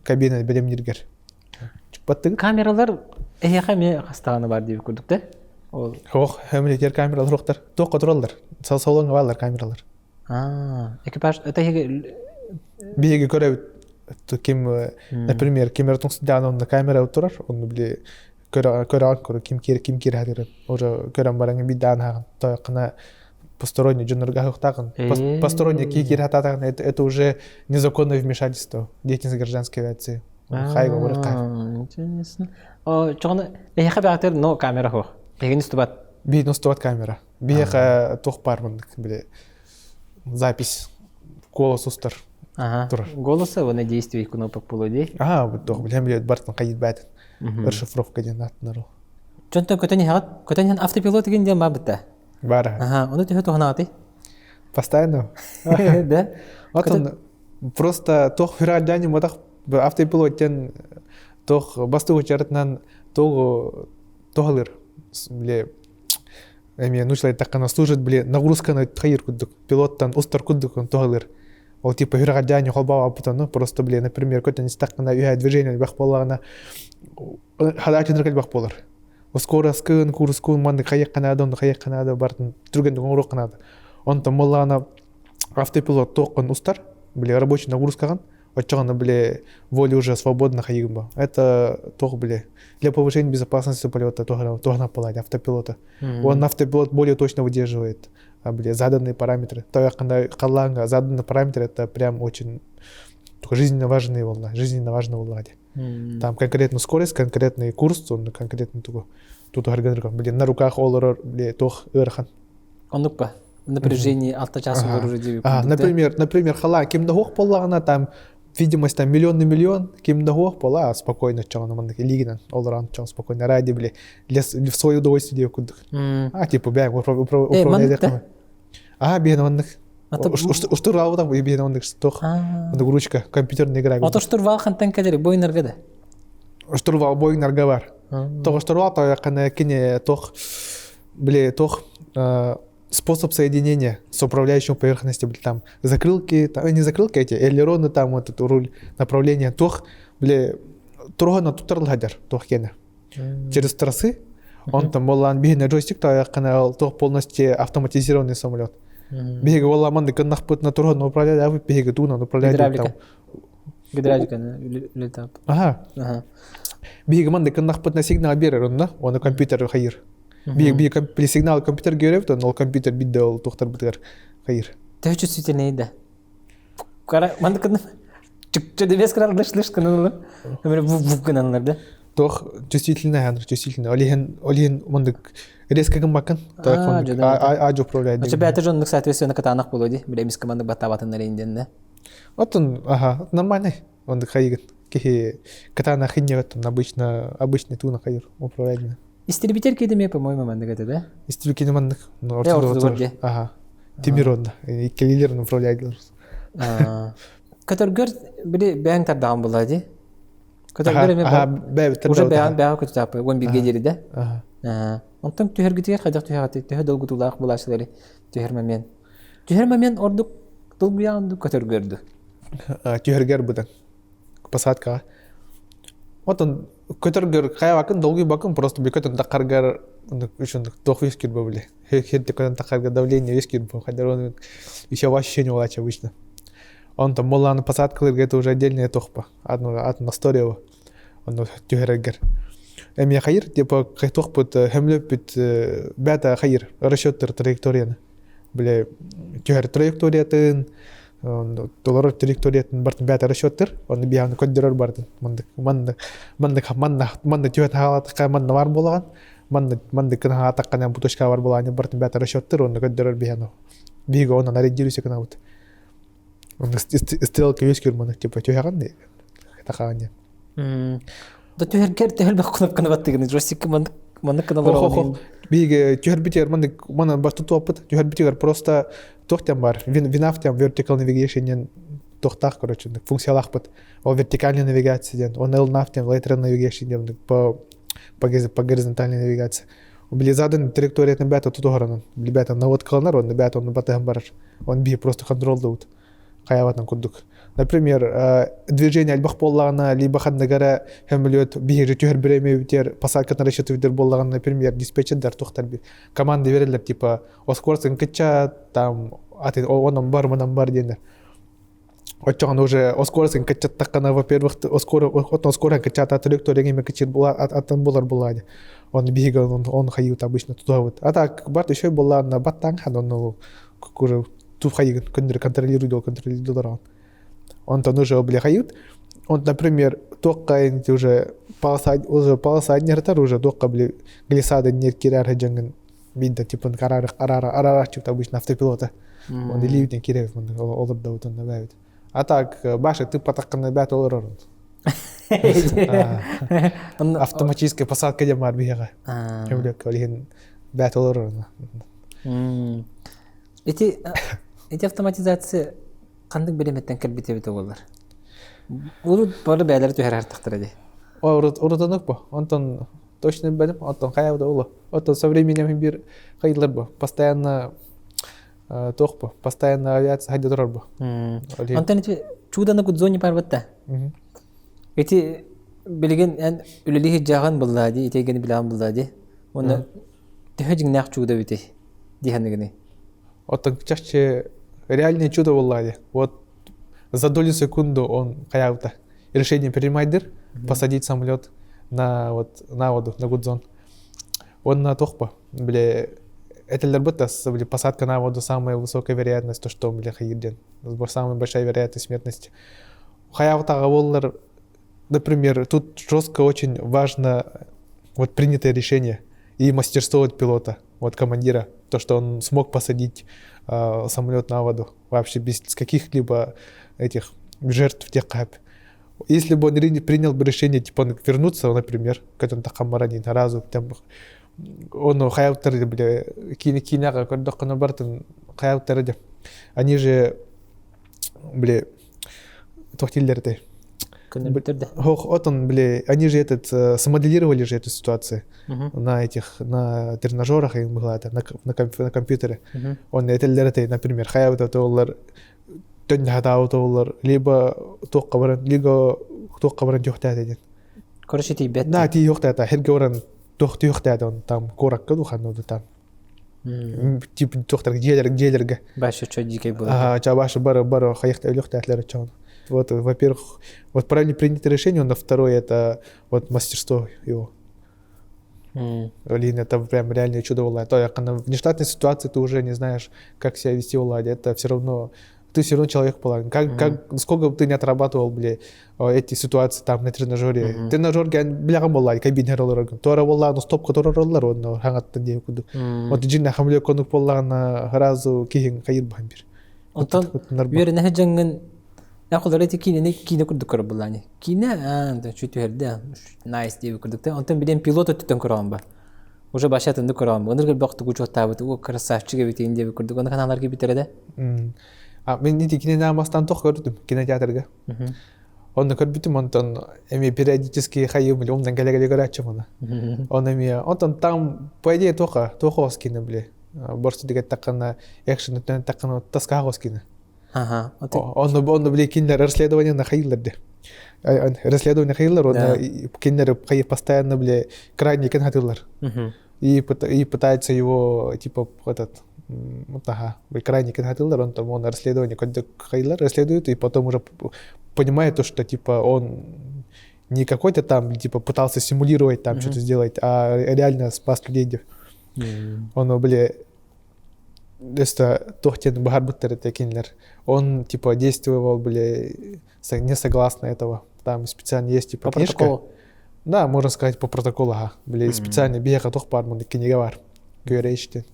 кабина, ниргер. Камералар, хаме хастаны бар деп көрдүк да? Хох, хамилетер камералар хохтар, тох контроллар, салон валар камералар. Экипаж, это биги көрөбүт, ким, например, кемертун сидан на камера турар, он көрөң ким кир хадыр, уже көрөм бараңы бидан хаган, тойкына посторонний жонорга хохтаган, посторонний кир хатаган, это уже незаконное вмешательство в деятельность гражданской авиации. Хайго буракай. Интересно. Чоны, хабатыр, но камера хох. Егин стубат. Бин стубат камера. Биха тох парман, запись голос устар. Голоса, вона действие кнопок полудей. Вот тох, бартан кайит бат. Расшифровка денат нару. Чонто котен автопилот ген дем бабта. Бара. Он это хнаты. Постоянно. Да. Вот он просто тох фиральдани модах автопилоттен тох бастыгы чартынан тоғалыр нужно такана служит нагрузка на хайыр куддук пилоттан устар куддук он тоғалыр ол типа фиральдани холбава потом просто например көтен стакана уя движение бах боллагана хадачын ркал бах болар скорость курс манды хаяк канада бартын түрген оңрок канада он там моллана автопилот тоқын устар рабочий нагрузкаган отчёгана воля уже свободно хаигба. Это тох для повышения безопасности полета тогна полать автопилота. Он автопилот более точно выдерживает заданные параметры. То есть когда заданные параметры это прям очень жизненно важная волна, Там конкретно скорость, конкретный курс, он конкретно тут на руках олор тох эрхан. Он напряжение авточасов уже например, хала кем дохох поллагана там видимость там миллион, кем дохох пола спокойно чон ман лигинан олоран чон спокойно ради для в свое удовольствие кудык. Типа бяг управлять. Бенонных. Штурвал там бенонных стох. Ручка компьютерная игра. А то штурвал хантан кадер бойнарга да. Штурвал бойнарга бар. То штурвал то якана кине тох способ соединения с управляющим поверхностью, там закрылки, не закрылки эти, элероны, там вот этот руль направления, тох, тургана тутарлхадер, тох кена. Через трассы, он там болан бигна джойстик, то якана тох полностью автоматизированный самолет. Бига болан манды каннах пут на тургана управлять, а вы бига туна управлять там. Гидравлика летап. Бига манды каннах пут на сигнал берер, он компьютер хайир. Би сигнал компьютер görüp то компьютер бидде ол тоқтар битер хайыр. Ты чувствительный да. Кара мандык чыкчы дебес крар лыш каналар. Өмөр вуп каналар да. Тох чувствительный. Олин мандык резко гамакан. Ажо управляет. А тебе это же соответственно катанах болоди. Билемис команда батабатын наренден да. Вот он, нормальный. Он хайыр. Кихи катана хиньет обычный туна хайыр управляет. Истребитель кедеме, по-моему, мандык это, да? Истребитель мандык. Тимирон, и келилерін управляет. Который бәң тардан болады. Уже бәң көтапы, он бирге дери, да? Онтан түйергітер, қадақ түйергітер, түйер долгы тулақ бұлашылары, түйер момент ордық долгы яғынды көтер көрді. Түйергер бұдан, посадкаға. Вот он көтергер каябакын долгий бакын просто бекөтөн такаргар үчүн тох вискир бөле. Хетте көтөн такаргар давление вискир бо. Хотя он еще ощущение улача обычно. Он там молланы посадкаларга это уже отдельная тохпа. Одна история. Он тюгерегер. Эми хайыр типа кайтохпут хемлөпүт бета хайыр расчёттер траекторияны. Биле тюгер траекториятын доллар траекториятын бартын бета расчёттер. Он бияны коддерер барды. Манда тюгер халатка манда бар болган. Манда кына хатаккан бутошка бар болган бартын бета расчёттер. Он коддерер бияны. Биго он наредилусе канаут. Он стрелка вескер мана типа тюгеран не. Таканя. Да тюгер тел бакунап канаваттыгын жостик манда каналар. Биге тюгер битер мана басту опыт. Тюгер битер просто тохтям бар. Винафтям vertical navigation тохтах, короче, функциялах под. Ол вертикальная навигация, он нафтям lateral navigation по горизонтальной навигации. Били задан траектория на бета тутогоран. Били бета на вот калнар, он на бета он на бата бараш. Он би просто контрол дают. Хаяватан кудук. Например, движение альбах боллагана либо хаднагара хемлет биги тюгер бреме битер посадка на расчёт видер боллаган, например, диспетчер тохтар би. Команды верилер типа оскорсен кача там он бар дендер. Отчан уже оскорсен кача такана, во-первых, оскорен кача та траектория ме качир була атан болар булади. Он биги он хают обычно туда вот. А так барт еще была на батан он кур ту хай контролирует. Он там уже облегают. Он, например, только уже полоса нертар уже только глиссады неркирар хаджанган видно типа арара чуть обычно автопилота. Он и ливень кирев он олорда вот он набавит. А так баша ты потакан бят олорон. Автоматическая посадка демар бига. Хемлек олин бят олорон. Эти автоматизация кандык береметтен келбите бите болар. Урут бары бәләр төхәр артыктыр ди. Урутанык бу. Антон точно белем, антон каябда ула. Антон со временем бир кайдлар бу. Постоянно тохпу, постоянно авиация хайда турар бу. Антон чуданы гудзони парбатта. Эти билген үлелиһи жаган буллады, итеген билан буллады. Оны төһәҗиң нәх чуда бите. Дихәнегене. Антон чаще реальное чудо влади. Вот за долю секунды он каяута. Решение принимает посадить самолет на воду, на гудзон. Он на тохпа. Бля, это работа, посадка на воду самая высокая вероятность, то что бля хаиден. Самая большая вероятность смертности. Хаяута гаволлар, например, тут жестко очень важно вот принятое решение и мастерство от пилота, от командира, то что он смог посадить самолет на воду вообще без каких-либо этих жертв техап. Если бы он принял бы решение типа вернуться, например, к этому такамаранин разу там он хаяуттар бля киняга көрдөккөн бартын хаяуттар деп. Они же бля тохтиллерде. Они же смоделировали же эту ситуацию на тренажерах и на компьютере. Он это, например, хаяута толлар, тоннахатау толлар, либо тоққабаран тохтатеден. Короче, ти бет. Да, ти тохтата, хергоран тохтата, он там коракка духаноду там. Типа тохтар гелерге. Баша чо дикай было. Чабаша бара хаехта лёхтатлер чон. Вот, во-первых, вот правильно принятое решение, на второе это вот мастерство его. Блин, это прям реальное чудо влади. То есть, в нештатной ситуации ты уже не знаешь, как себя вести влади. Это все равно, ты все равно человек половин. Сколько бы ты не отрабатывал, бля, эти ситуации там на тренажере. Тренажерге, бля, влади, кабинер олороган. Тора влади, но стоп, который роллар, но хангаттан дей куду. Вот джинна хамле конук поллана разу кихин кайыр бамбир. Онтон, верне хаджанган Ақылдары кине күрдік көріп бұланы. Кине, чөйті өрді, найс дейбі күрдікті. Онтан білен пилот өттітін көріған ба. Уже башатынды көріған ба. Онырғыр бақты күч оттабыды, о красавчыға бітейін дейбі күрдік. Оны каналарға бітереді? Мен неде кине намастан тоқ көрдім, кинотеатрға. Оны көрбітім, онтан әме периодически хайым, омдан кәлі көрәтшім оны. Онтан там, по идее, тоқа оз кине, біле. Борсы дегет таққана, экшен өттен таққана таскаға оз кине. Он бли киндер расследование на Хейлерде. Расследование Хейлер, он киндер постоянно бли крайний кинхатиллер. И пытается его типа Вот, ага, вы крайне кинхатылдар, он там, он расследование, расследует, и потом уже понимает то, что, типа, он не какой-то там, типа, пытался симулировать там что-то сделать, а реально спас людей. Он, это тохтен бахарбуттер это кинлер. Он, типа, действовал, не согласно этого. Там специально есть, типа, По книжка. протоколу? Да, можно сказать, по протоколу, ага. Специально бияха тох пармон, книга бар. Говорящий.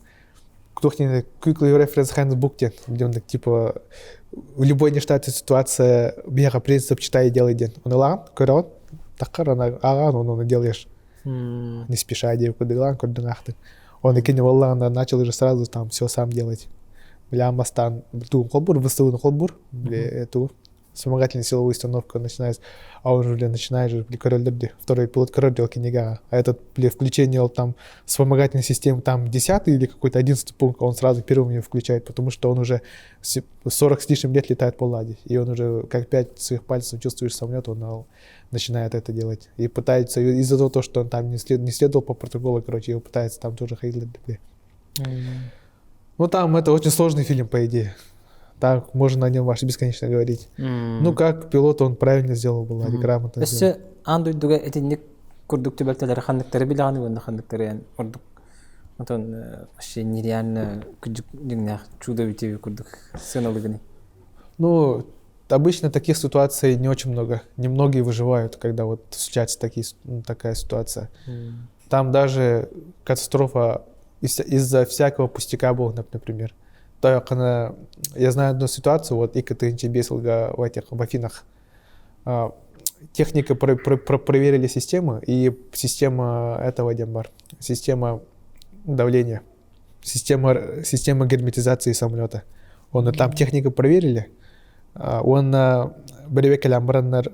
Кто-то куклый референс хэндсбук, где он, типа, в любой нештатной ситуации бияха принцип читай и делай день. Он лан, корон, такар, он делаешь. Не спеша, девку дыглан, координаты. Он и кинул лан, начал уже сразу там все сам делать. Мастан, ту холбур, выставил холбур, эту вспомогательную силовую установку начинает, а он уже начинает король, второй пилот король делал книга, а этот включение там вспомогательной системы там 10 или какой-то 11 пункт, он сразу первым ее включает, потому что он уже 40 с лишним лет летает по ладе, и он уже как 5 своих пальцев чувствуешь самолет, он начинает это делать. И пытается, из-за того, что он там не следовал по протоколу, короче, его пытается там тоже хейтлить. Ну там это очень сложный фильм, по идее. Так, можно о нем вообще бесконечно говорить. Ну, как пилот, он правильно сделал, было грамотно сделал. Если андуй дуга эти не курдук тибактелер хандыктары биланы вон хандыктары ян курдук. Антон вообще нереально куджук дигнах чудовитивый курдук сыналыгни. Ну, обычно таких ситуаций не очень много. Немногие выживают, когда вот случается такая ситуация. Там даже катастрофа из-за всякого пустяка была, например. Я знаю одну ситуацию, вот Икатынчи Бесилга в Афинах. Техника проверили систему, и система этого дембар, система давления, система герметизации самолета. Там технику проверили,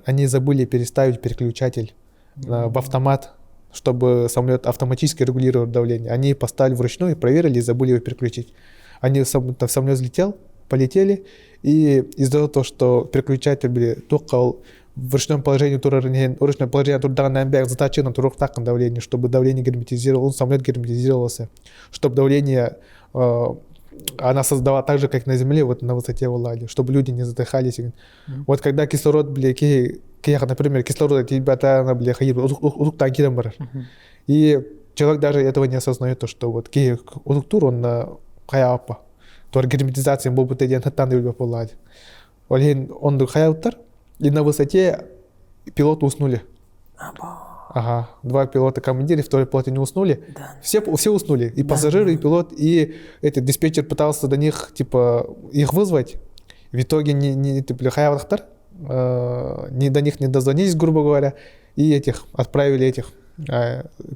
они забыли переставить переключатель в автомат, чтобы самолет автоматически регулировал давление. Они поставили вручную, проверили и забыли его переключить. Самолет взлетел, полетели, и из-за того, что переключатель только в ручном положении, задача на турок давление, чтобы давление герметизировалось, самолет герметизировался, чтобы давление она создавала так же, как на земле, вот на высоте в Алладе, чтобы люди не задыхались. Вот когда кислород, например, кислород, и человек даже этого не осознает, что вот он хаяпа. То герметизация был бы теден хаттан дилбе полад. Он хаяптар, и на высоте пилоты уснули. Ага, 2 пилота командиры, второй пилот не уснули. Все уснули, и пассажиры, и пилот, и этот диспетчер пытался до них, типа, их вызвать. В итоге не хаяптар, ни до них не дозвонились, грубо говоря, и отправили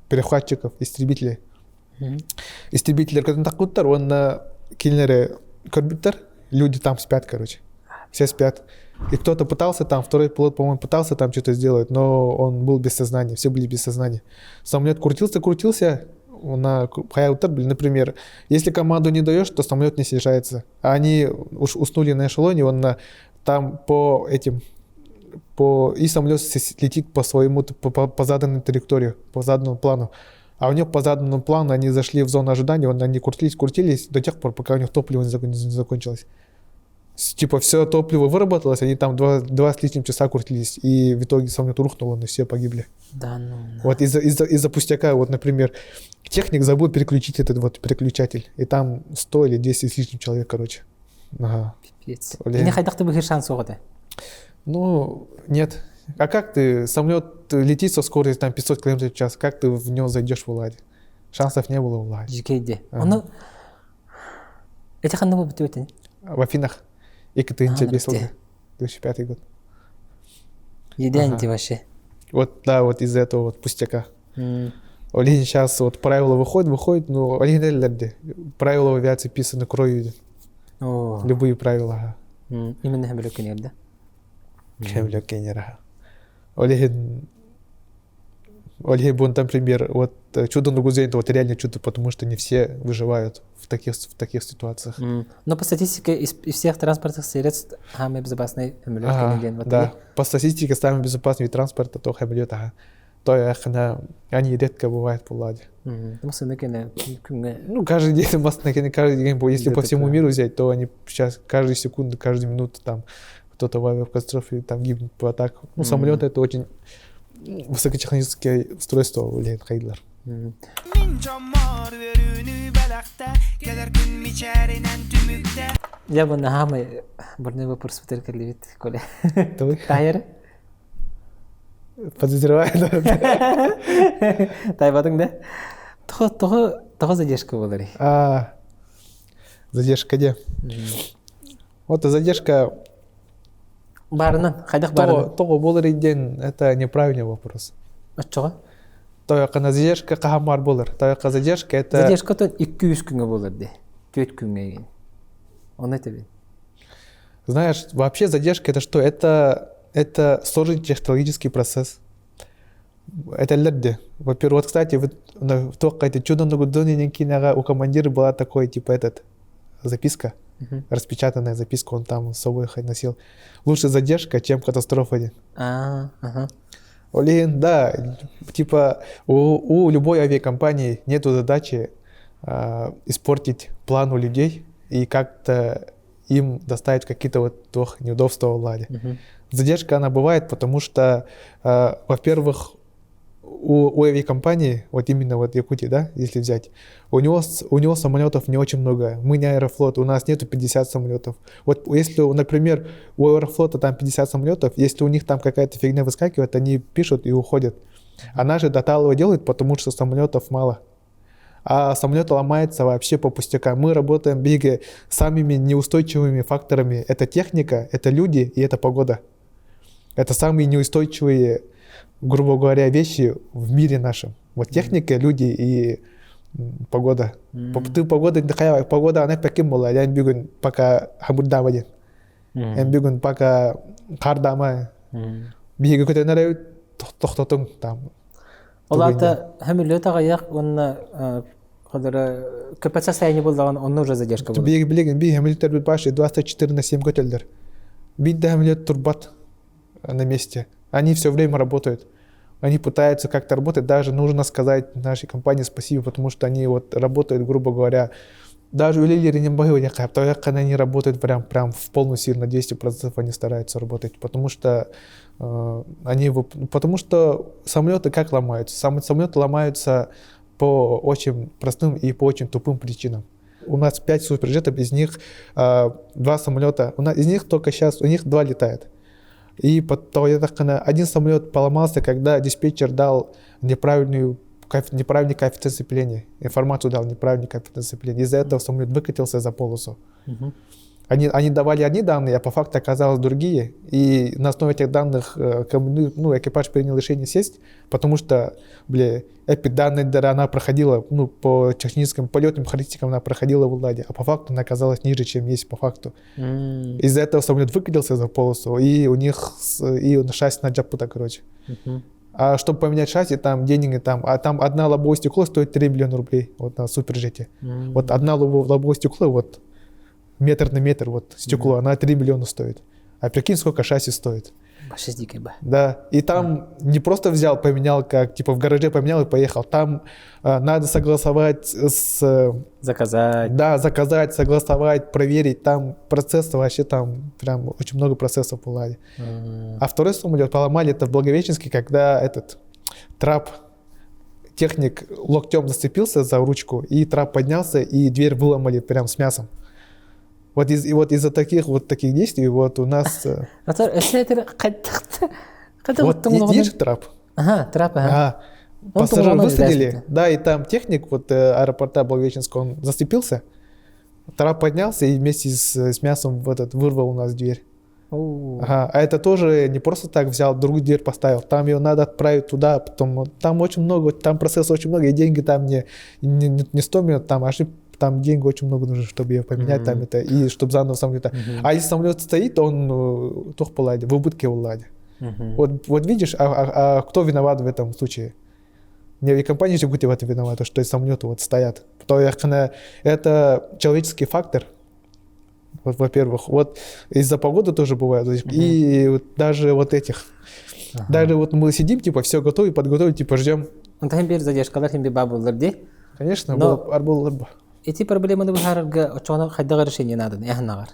перехватчиков, истребителей. Истребитель, когда так он на киллере корбиттер, люди там спят, короче. Все спят. И кто-то пытался там, второй пилот, по-моему, пытался там что-то сделать, но он был без сознания, все были без сознания. Самолет крутился, на хаяутар, например, если команду не даешь, то самолет не снижается. А они уж уснули на эшелоне, там и самолет летит по своему, по заданной траектории, по заданному плану. А у них по заданному плану они зашли в зону ожидания, они крутились до тех пор, пока у них топливо не закончилось. Типа все топливо выработалось, они там 2 с лишним часа крутились, и в итоге самолет рухнул, и все погибли. Да, ну. Вот из-за пустяка, вот, например, техник забыл переключить этот вот переключатель, и там 100 или 200 с лишним человек, короче. Ага. Пипец. И не хайдах ты бы шанс угода? Ну, нет. А как самолет летит со скоростью там 500 км в час, как ты в него зайдешь в Алладе? Шансов не было в Алладе. Жикейде. Это ханна бы бутылка? В Афинах. Екатеринча Бесилга. 2005 год. Едяньте вообще. Вот, да, вот из-за этого вот пустяка. Олень сейчас вот правила выходит, но правила в авиации писаны кровью. Любые правила. Именно хэмблёкенер, да? Хэмблёкенер. Олень, например, вот чудо на Гузейн, это вот реально чудо, потому что не все выживают в таких ситуациях. Но по статистике из всех транспортных средств самый безопасный хэмблёкенер. Да, по статистике самый безопасный вид транспорта то хэмблёт. то они редко бывают по ладе. Ну, каждый день каждый день, если по всему миру взять, то они сейчас каждую секунду, каждую минуту там кто-то в авиакатастрофе там гибнет по атаку. Ну, самолеты это очень высокотехническое устройство, влияет Хайдлар. Я бы на гамме барный вопрос потерял вид, Коля. Твой? Тайер? Подозреваю, да. Тайбатың да? Того задержка болары. Задержка где? Вот задержка. Барынан, хайдах барынан. Того болары ден, это неправильный вопрос. Аччоға? Тояқына задержка қағамар болар. Тояқа задержка это... Задержка тон 200 күнге болар де. 4 күнге еген. Он это бит. Знаешь, вообще задержка это что? Это сложный технологический процесс. Это ледде. Во-первых, вот, кстати, только это чудо на гудоне у командира была такой, типа, записка, распечатанная записка, он там с собой носил. Лучше задержка, чем катастрофа. Олин, да, типа, у любой авиакомпании нету задачи испортить план у людей и как-то им доставить какие-то вот неудобства в ладе. Задержка, она бывает, потому что, во-первых, у авиакомпании, вот именно вот Якутии, да, если взять, у него самолетов не очень много. Мы не Аэрофлот, у нас нету 50 самолетов. Вот если, например, у Аэрофлота там 50 самолетов, если у них там какая-то фигня выскакивает, они пишут и уходят. А наши до талого делают, потому что самолетов мало. А самолет ломается вообще по пустякам. Мы работаем в Биге самыми неустойчивыми факторами. Это техника, это люди и это погода. Это самые неустойчивые, грубо говоря, вещи в мире нашем. Вот техника, люди и погода. Погода, она каким была? Я бегу пока хамурдавадин. Я бегу пока кардама. Биге көтен арай тохтотун там. Олата хамилёта гаяк онна кадара көпәтсә сәйне булдаган онны уже задержка булды. Биге билеген би хамилётар бит башы 24/7 көтелдер. Бит хамилёт турбат на месте. Они все время работают. Они пытаются как-то работать. Даже нужно сказать нашей компании спасибо, потому что они вот работают, грубо говоря, даже у лидеров не боюсь, когда они работают прям в полную силу, на 200% они стараются работать, потому что самолеты как ломаются? Самолеты ломаются по очень простым и по очень тупым причинам. У нас 5 суперджетов, из них 2 самолета, из них только сейчас, у них 2 летает. И один самолет поломался, когда диспетчер дал неправильный коэффициент сцепления. Информацию дал неправильный коэффициент сцепления. Из-за этого самолет выкатился за полосу. Они давали одни данные, а по факту оказалось другие. И на основе этих данных экипаж принял решение сесть, потому что, данная дыра, она проходила, по техническим полетным характеристикам она проходила в ладе, а по факту она оказалась ниже, чем есть по факту. Из-за этого самолет выкатился за полосу, и у них шасси на джапута, короче. А чтобы поменять шасси, там деньги, там одна лобовое стекло стоит 3 миллиона рублей вот на суперджете. Вот одна лобовое стекло, вот метр на метр, вот стекло, она 3 миллиона стоит. А прикинь, сколько шасси стоит. Да, и там не просто взял, поменял, как типа в гараже поменял и поехал. Там надо согласовать заказать. Да, заказать, согласовать, проверить. Там процессы вообще там прям очень много процессов в ладе. А второй самолет поломали, это в Благовещенске, когда трап, техник локтем зацепился за ручку, и трап поднялся, и дверь выломали прям с мясом. Вот из-за таких действий вот у нас... Вот есть трап? Ага, трап, ага. Пассажир высадили, да, и там техник аэропорта Благовещенска, он зацепился, трап поднялся и вместе с мясом вырвал у нас дверь. Ага, а это тоже не просто так взял, другую дверь поставил, там ее надо отправить туда, потом там очень много, там процесс очень много, и деньги там не 100 минут, там деньги очень много нужно, чтобы ее поменять, там это, и чтобы заново самолет. А если самолет стоит, он в убытке в ладе. Вот видишь, а кто виноват в этом случае? Не авиакомпания же будет в этом виновата, что самолеты стоят. Это человеческий фактор. Вот, во-первых, вот из-за погоды тоже бывает задержки. И вот даже вот этих. Даже вот мы сидим, типа, все готовы, подготовили, типа, ждем. Онда hem bir задержкалар hem bir бабулар ди. Конечно, Но- было. Эти проблемы бухарга очона хайдага решение надо, яхнагар.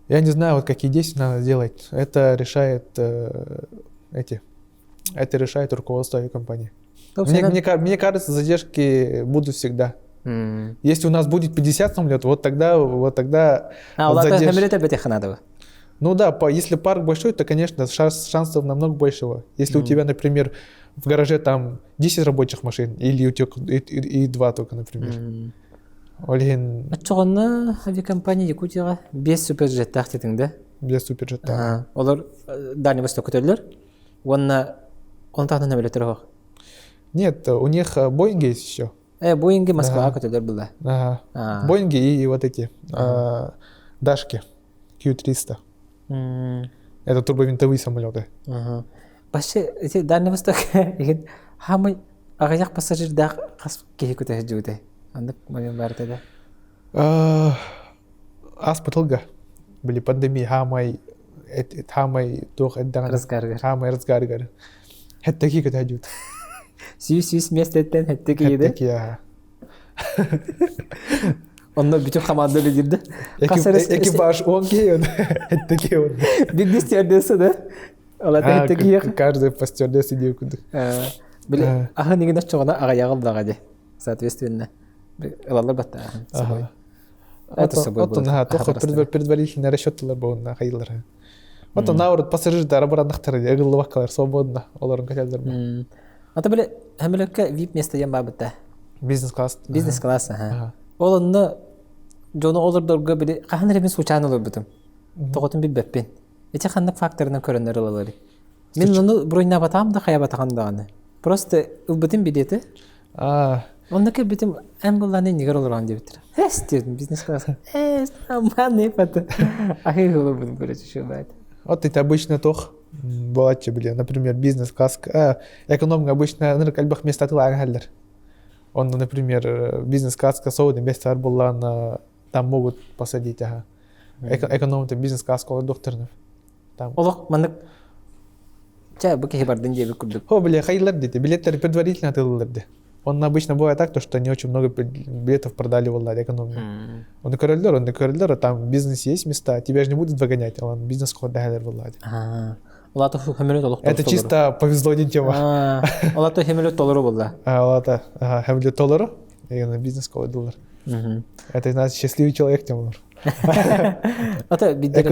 Я не знаю, вот какие действия надо делать. Это решает это решает руководство авиакомпании. Мне кажется, задержки будут всегда. Если у нас будет 50 самолетов, вот тогда Олата задержки. хемелете бетехнадова. Ну да, если парк большой, то, конечно, шансов намного большего. Если у тебя, например, в гараже там 10 рабочих машин, или у тебя и 2 только, например. Олеген Очогонна авиакомпания Якутияга 5 суперджет тахтетиңде. для суперджета. Олар Дальний Восток көтөлөр. Онна онтахтан хемелетер хок. Нет, у них Боинги есть еще. Боинги Москвага көтөлөр булда. Ага. А. Боинги и вот эти Дашки Q300. Это турбовинтовые самолеты. Башы эти Дальний Восток еген хамы агаяк пассажир да кас кеhe көтө жуде. Андык момент бар да. Аз патылга были пандемии хамай тох эддаган Разгаргар. хамай разгаргар. Хетте ки кытажут. Сүйс местеттен хетте кийде. Хетте ки. Онно бүтүн команда лидерди. Экипаж он ки хетте ки он. Бизнес тердеси да. Олата хетте кий. Каждый по стюардессе идет куда. Биле аха нигин очогона агаягыл дагады. Соответственно, алалар батта. Это собой Вот он, предварительный расчетлар был на хайдлар. Вот он наурд пассажирдар абараннахтар эгыл вакалар свободно оларын каталдар. Ата биле хамелекке VIP место ям бабыта. Бизнес-класс. Бизнес-класс, ага. Олонно жону олордорго биле каханыр эмес случайно олор бутум. Тоготун билбеппин. Эти ханнык факторынан көрөнөр алалары. Мен ону бройна батам да хая батагандаганы. Просто убутун билети. Ондаке битим эмбуланы нигер олорган дебитир. Дедим бизнес-класс. Аман не пата. Ахи олор бутум көрөчү шубайт. Вот это обычно тох бывает, блин, например, бизнес-класс. Эконом обычно на кальбах места тылар. Он, например, бизнес-класс косовый место арбулана там могут посадить, ага. Эконом это бизнес-класс кола докторов. Там. Олох мандык ча баки хибардын жеби курдук. Бля, хайлар дети, билеты предварительно тыларды. Он обычно бывает так, что не очень много билетов продали в Алладе экономно. Он на коридор, там бизнес есть места, тебя же не будут выгонять, а он бизнес код дагалер в Алладе. Это чисто повезло один тема. Олата хемелет толору болда. Олата хемелет толору, и на бизнес код доллар. Это значит счастливый человек тема. Ата бидер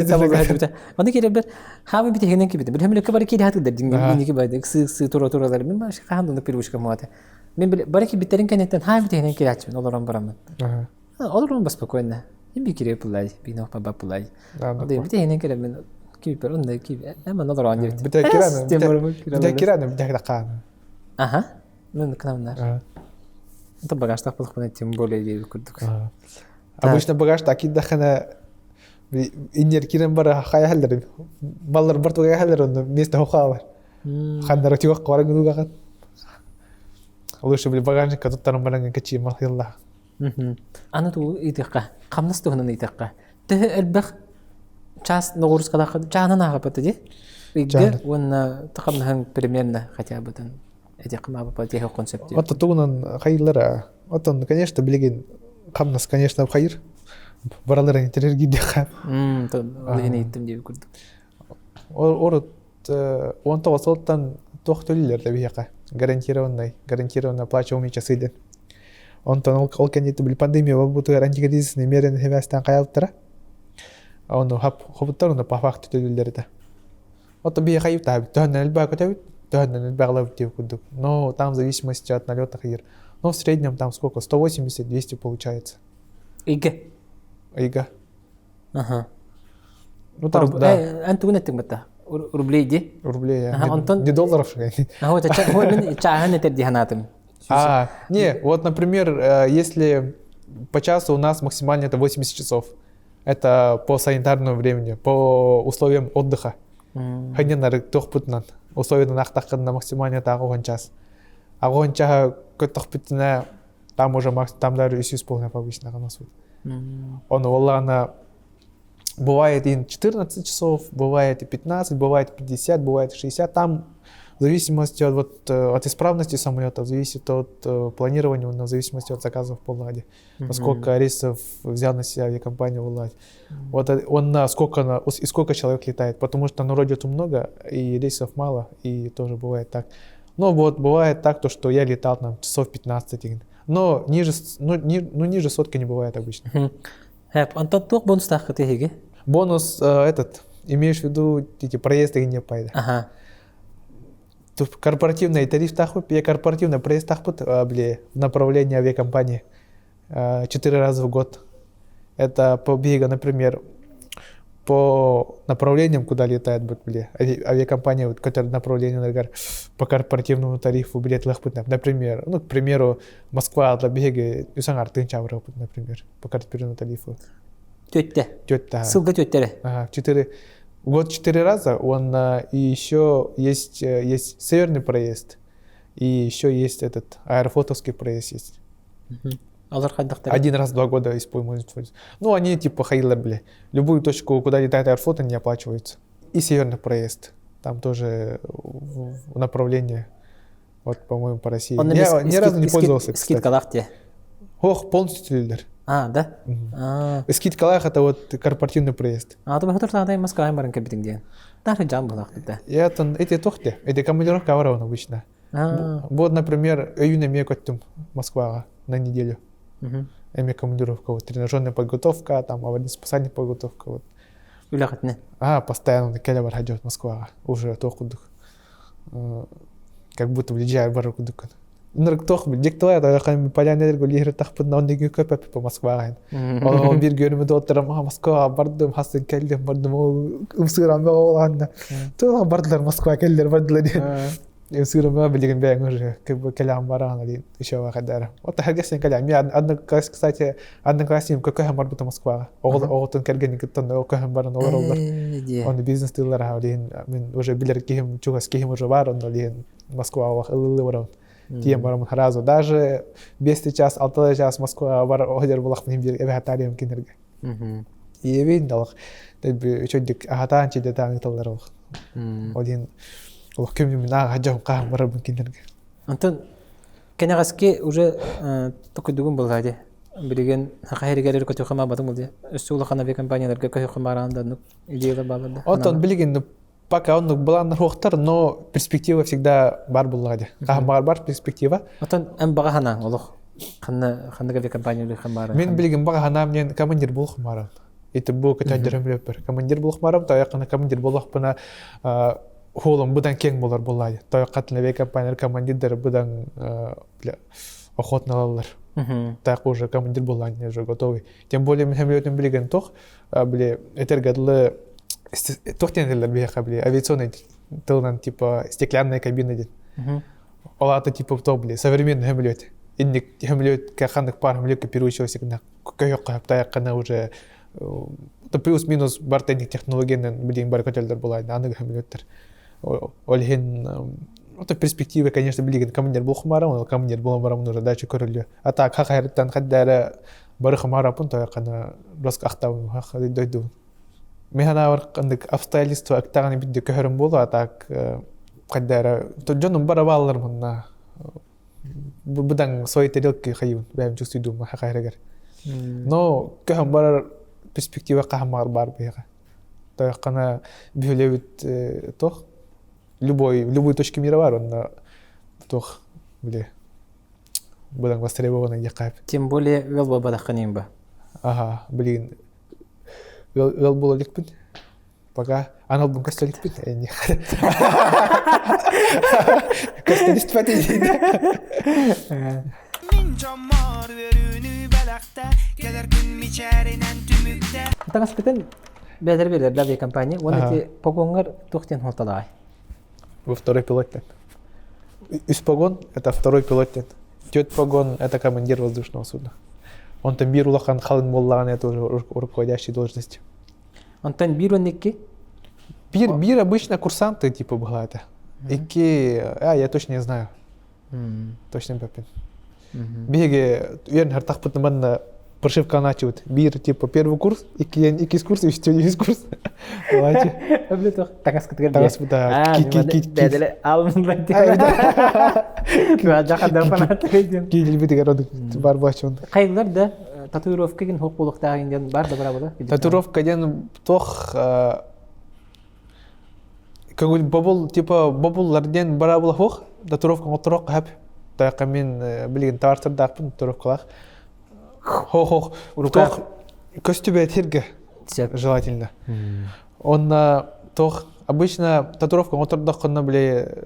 табылды. Аны келебер хабы бите хенен кибите. Бир хемелек бар киде хатыда динги байды. Сы тура-туралар мен баш ханды пирушка мата. Мен биле бар ки битерин кенеттен хабы бите хенен кирачмын. Олорон барамын. Олорон спокойно. Им бикире пулай, бино па бапулай. Ада бите хенен келе мен кибер онда кибе. Ама олорон дебит. Бите кираны бите дакан. Аха. Мен канамнар. Это багаж так плохо тем более я курдук. Обычно багаж так и дахана инер кирен бара хаяхалдар. Баллар бартуга яхалдар он место хохавар. Хандар тига квара гугагат. Лучше бил багажника туттарым баран качи махилла. Ана ту итекка. Камнас тугнан итекка. Тэ элбах час ногурус кадах чана нагапаты ди. Иге вон тақамнахан примерно хотя бы там эти кама по тех концепте. Вот тугнан хайлара. Вот он, конечно, билеген камнас, конечно, хайр. Баралар интерьерги деха. То лени иттим деп көрдүк. Орот он тавасылтан тохтөллер деп яка. Гарантированно оплачиваемые часы ден. Он тон ол кенде бил пандемия буту гарантия кризисный мерен хевастан каяптыра. Он хобуттар на по факту төллерде. Вот би хайта тоннель бакотев, тоннель баглав деп көрдүк. Но там в зависимости от налета хайр. Но в среднем там сколько? 180-200 получается. Иге. Ага. Ну там, да. Анту нетик мата. Рублей ди? Рублей, не долларов. Вот это чахан это диханатым. Не, вот, например, если по часу у нас максимально это 80 часов. Это по санитарному времени, по условиям отдыха. Ханенар тохпутнан. Условия нахтакан на максимально это агон час. Агон чаха тохпутна там уже там даже 3,5 повысить на нас. Он воллана бывает и 14 часов, бывает и 15, бывает и 50, бывает и 60. Там в зависимости от исправности самолета, зависит от планирования, в зависимости от заказов по ладе. Насколько рейсов взял на себя авиакомпания уладить. Вот и сколько человек летает, потому что на родину много, и рейсов мало, и тоже бывает так. Но вот бывает так, то, что я летал там часов 15, но ниже сотки не бывает обычно. Антон тух бонус тахты хиги. Бонус имеешь в виду эти проезды не пайда. Ага. Тут корпоративный тариф тахут, я корпоративный проезд тахут в направлении авиакомпании 4 раза в год. Это по бега, например, по направлениям, куда летает авиакомпания, вот, которая направление по корпоративному тарифу билет лахпут, например, к примеру, Москва для бега Юсангар Тынчавра, например, по корпоративному тарифу. Тетя. Ссылка тетя. Ага, 4 раза, и еще есть северный проезд, и еще есть этот аэрофлотовский проезд есть. Один раз в 2 года используются. Ну, они типа хаилер, любую точку, куда летает аэрофлот, они оплачиваются. И северный проезд, там тоже в направлении, вот, по-моему, по России. Я ни разу не пользовался, кстати. Скидкалахте. Полностью лидер. Да? Скидкалах это вот корпоративный проезд. То вы хотите Москва и Маринка битинген. Даже джам было. Эти тохты, эти командировка аварон обычно. Вот, например, июня мне котим Москва на неделю. Эми командировка, вот, тренажерная подготовка, там аварийно-спасательная подготовка. Вот. Постоянно келя бархаджет Москва, уже тохудух. Как будто ближе бархудух. Тох диктуя, да хам поляне гулихер тахпын на онныгы көпөп по Москва. Ол бир көрүмү доттарам Москва бардым хастын келдим бардым умсырам болганда. Тула бардылар Москва келдер бардылар. Умсырам билген бәң уже келам баран али еще вакадара. Вот хагесен келам. Я кстати, одноклассник көкөм барбыта Москва. Оготун келген кеттен көкөм баран олар. Он бизнес дилер халин мен уже билер ким чугас ким уже баран али Москва ылы баран. Тем барам харазу. Даже 200 час, 6 час Москва бар одер булах мен бир эватарием кинерге. И видалах. Таби чөдик ахатан чиде таң талдар. Один олох кем мина хаджам кам барам кинерге. Антон кенегаски уже только дугун болгады. Билген хахайригер көтө хама батым булды. Өсүлө хана бе компанияларга көтө хамаранда идеялар балады. Антон билген пока он была на рухтар, но перспектива всегда бар булады. Бар перспектива. Антон багахана олох. Хана бе компаниялар хамара. Мен билген багахана мен командир бул хамара. Это бу катадырым репер. Командир бул хамарам, таяқына командир булах бана холом будан кең болар булады. Таяқатына бе компаниялар командирлер будан охотно алалар. Так уже командир буланы уже готовый. Тем более мен хамлетен билген тох, этергадлы тохтенделер бияха авиационный тылнан типа стеклянная кабина дейт. Олата типа то современный хамлет. Инник хамлет кахандык пар хамлет копирующегося көйөккө таяқына уже плюс-минус бартендик технологиянын бар көтөлдөр булайды. Аны хамлеттер. Олхин это перспективы, конечно, билген командир бул хмарам, командир бул барам уже дача көрүлү. А так хакайрыттан каддары бары хмарапын таяқына броск ахтабын дойду. Механа бар кандык обстоятельства актаганы бидде көрүм болду, а так каддары жонун бара балалар мына будан свои тарелки хайын бәм чувствую хакайрыгар. Но көһөн бар перспектива кахмар бар бега. Таяқына билебит тох в любой точке мира бар, он тох будан востребованный якап. Тем более велба бадаханимба. Ага, велбола ликпин. Пока аналбун кастеликпин. Кастелист фатиди. Таңаспетен бәдер для компания, он эти погонгар тухтен холталай. Во второй пилотен. Погон — это второй пилотен. Тет погон — это командир воздушного судна. Он там бир улахан халын боллаган, это уже руководящей должности. Он там бир онники? Бир обычно курсанты типа была это. Я точно не знаю. Точно не попин. Беги, верно, хартах потом прошивка начивает. Бир, типа, первый курс, икис курс, и все курс. Давайте. Öbürü toq takas kıtgar diye. Takas da, Dedele alın ben diye. Ben jaqa da falan atlaydım. Кейдел битигер оды бар бачон. Qayğılar da tatuировка ген хоқ болуқтағы инден бар да бара бола. Татуировкаден тох көңіл бобул типа бобулларден бара була хох татуировка отроқ хап таяққа мен білген тартырдақпын татуировкалақ хох тох көстүбе терге желательно. Он тох обычно татуировка отроққына біле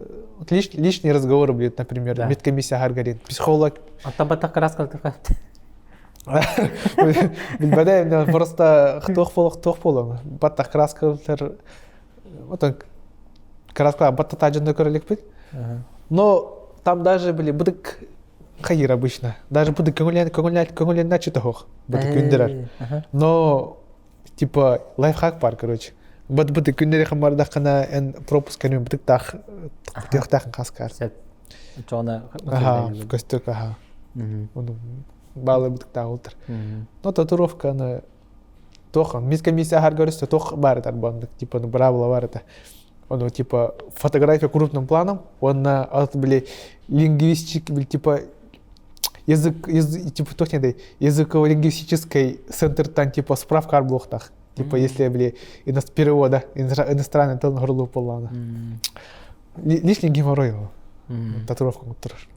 лишний разговор будет, например, медкомиссия харгарин, психолог. Аттабатта краскалтыға. Bilbadayım просто тоқ болу. Батта краскалтыр. Отон краска батта тажында көрелік бит. Но там даже были будык хайыр обычно. Даже будык көңілен начыты хоқ. Будык күндерер. Но типа лайфхак бар, короче. Будык күндері қамарда қана ән пропуск кәнем будык тақтақын қаскар. Чоғына в костюк, ага. Балы будык тағылдыр. Но татуировканы тоқ, медкомиссия харгарысты тоқ бар етар бандық. Типа бравла бар ета. Он типа фотография крупным планом, он били лингвистик, типа язык типа точнее языково-лингвистический центр там типа справка арблохтах. Типа если били перевода иностранный тыл горлу полана. Лишний геморрой его. Татуировка отырыр.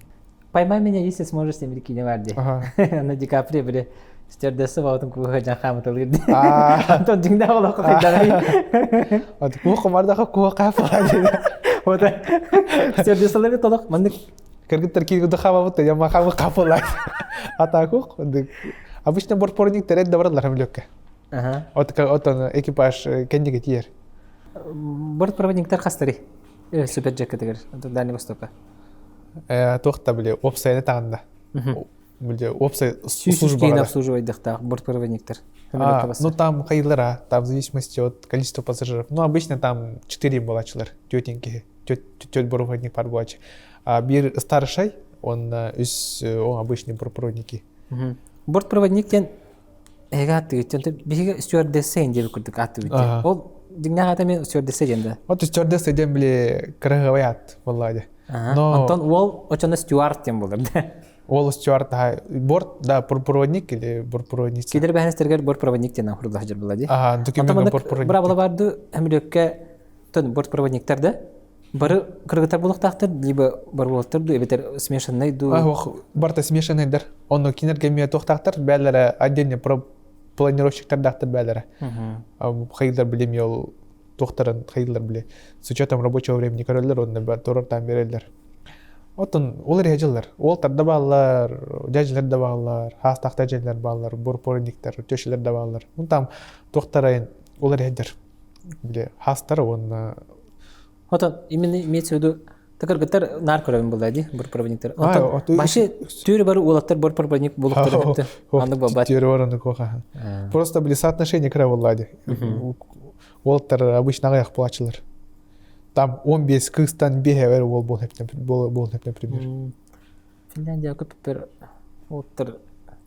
Поймай меня, если сможешь с Америки не варди. На Ди Каприо били стюардесса баутын куға қамыт алырды. Антон жыңда болу қойдағай. Куға қамардағы куға қапылады. Ота стюардессалары толық мандық. Кыргыттар кейгіді қамабыты, яма қамы қапылайды. Ата құқ. Обычно бортпорник тәрет дабырадылар әмілөкке. Отан экипаж кәндеге тиер. Бортпроводниктар қастары. Суперджекка тегер. Дальний Востока. Тоқта біле, опсайны тағында. Біле, опсай служба. Сүйін обслуживайдықтағы бортпроводниктар. Ну там қайылыра, там в зависимости от количества пассажиров. Ну обычно там 4 болачылар, тетеньки, тет бортпроводник пар болачы. А бир старшай, он обычный бортпроводники. Бортпроводниктен эгаты, биге стюардесса инде көрдік аты өтті. Ол дигнага тами стюардесса денді. Вот стюардесса ден біле кырғываят, валлади. Антон ол очона стюард тем болыр, да? Ол стюард, борт, да, бортпроводник или бортпроводница? Кедер бәхіністергер бортпроводник тенен құрды хажыр болады. Документ бортпроводник. Бұра бұла барды әмірекке бортпроводниктарды бары кыргытар болуқтақтыр, либо бар болуқтырды, әбетер смешаннайду. Барта смешаннайдар. Оны кинергемия тоқтақтыр, бәлері отдельный планировщиктардақтыр бәлері. Қайылдар білем ел тоқтарын қайылдар біле. С учетом рабочего времени көрелер, оны тұрыр там берелер. Отын олар ежілер. Ол тарда бағалар, жәжілер да бағалар, хастақта жәжілер бағалар, бортпроводниктер, төшілер да бағалар. Оны там тоқтарайын олар ежілер. Хастар оны... Отын именно имеется в виду такыргыттар нар көрәбін болады, бортпроводниктер. Башы түйірі бары олаттар бортпроводник болуқтар өтті. Андық бабат. Түйірі бараны коға. Просто были соотношения край болады. Олаттар обычно ағаяқ плачылар. Там 15 кыстан беге бәрі ол болып, например. Финляндия көппер олаттар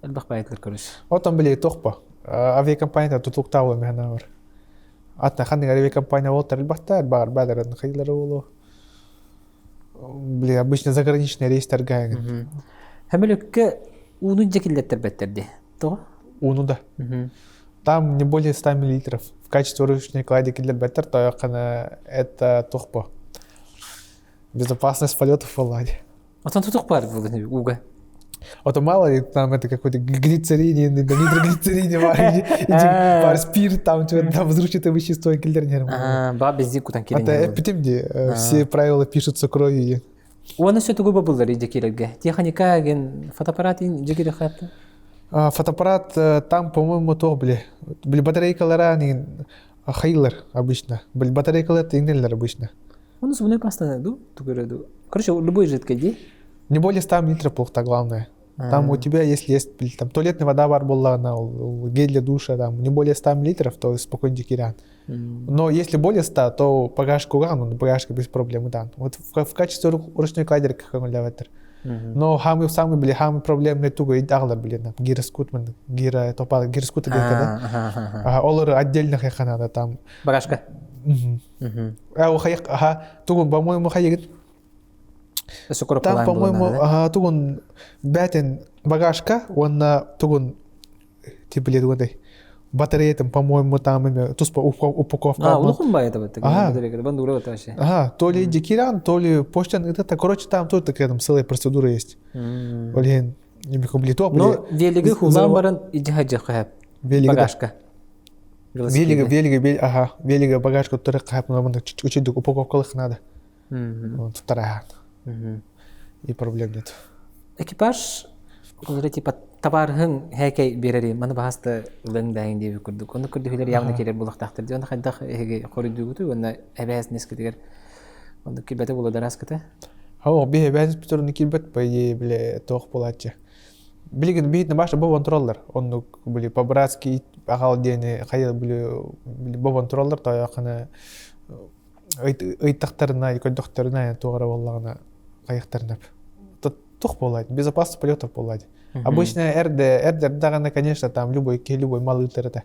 әлбақ байытлар көріш. Отын біле тоқпа. Авиакомпанияда тұтылықтауы мәна бар. Атна қандың авиакомпания олаттар әлбақтар бар, бәлерін қайылары олу. Блин, обычно заграничный рейс торгаем. Хамелюкке уну жекиллеттер беттерди. То? Уну да. Там не более 100 мл. В качестве ручной кладикиллер беттер, то это тухпо. Безопасность полетов в Алладе. А там тут пар уга. А то мало ли там это какой-то глицерин, нитроглицерин, пар спирт, там взрывчатое вещество, киллер не работает. Ба бензинку там киллер. Это эпидемия, все правила пишутся кровью. Он все такое было ради киллерга. Техника, фотоаппарат и джекили хата. Фотоаппарат там, по-моему, то были батарейкалары, они хайлер обычно. Были батарейкалы, это иннеллер обычно. Он зубной паста, ду, короче, любой жидкость. Не более 100 мл плохо, главное. Там у тебя, если есть там, туалетная вода бар была, гель для душа, там, не более 100 мл, то спокойно дикирян. Но если более 100, то багажку рану, багажка без проблем, да. Вот в качестве ручной кладерки, как он для ветер. Но самый били самый проблемный туго идалар билен. Гироскут мен гира топа гироскут да. Олар отдельно хайханада там. Багажка. Хаяк тугун по-моему хаягит. Там по-моему тугун бәтен багажка он тугун типа ледуандай. Батарея там, по-моему, там имя туспа упаковка. Улухун ба это вот. Бандура вот вообще. То ли декиран, то ли почтан, это короче там тоже такая там целая процедура есть. Олен, не бихубли то. Но велиги хулан баран идихаджа хаб. Багажка. Велига багажка тоже хаб, но мы чуть-чуть упаковкалых надо. Вот вторая. И проблем нет. Экипаж, уже типа табархын хэкей берери мана баста лын дайын деп көрдүк. Оны көрдүклөр явна келер булак тактыр. Жана кайдах эге корудугуту, оны эбес нескетер. Оны кибете боло дараската. Бе эбес питөрүн килбет бай биле тох болачы. Билген битне башы бо контроллер. Оны биле по-братски агал дене кайда биле бо контроллер таякына ыйтактарына, көдөктөрүнө тоогора боллагына кайыктарынап. Тох болайт, безопасность полетов болайт. Обычно эрдердагана, конечно, там любой малый это.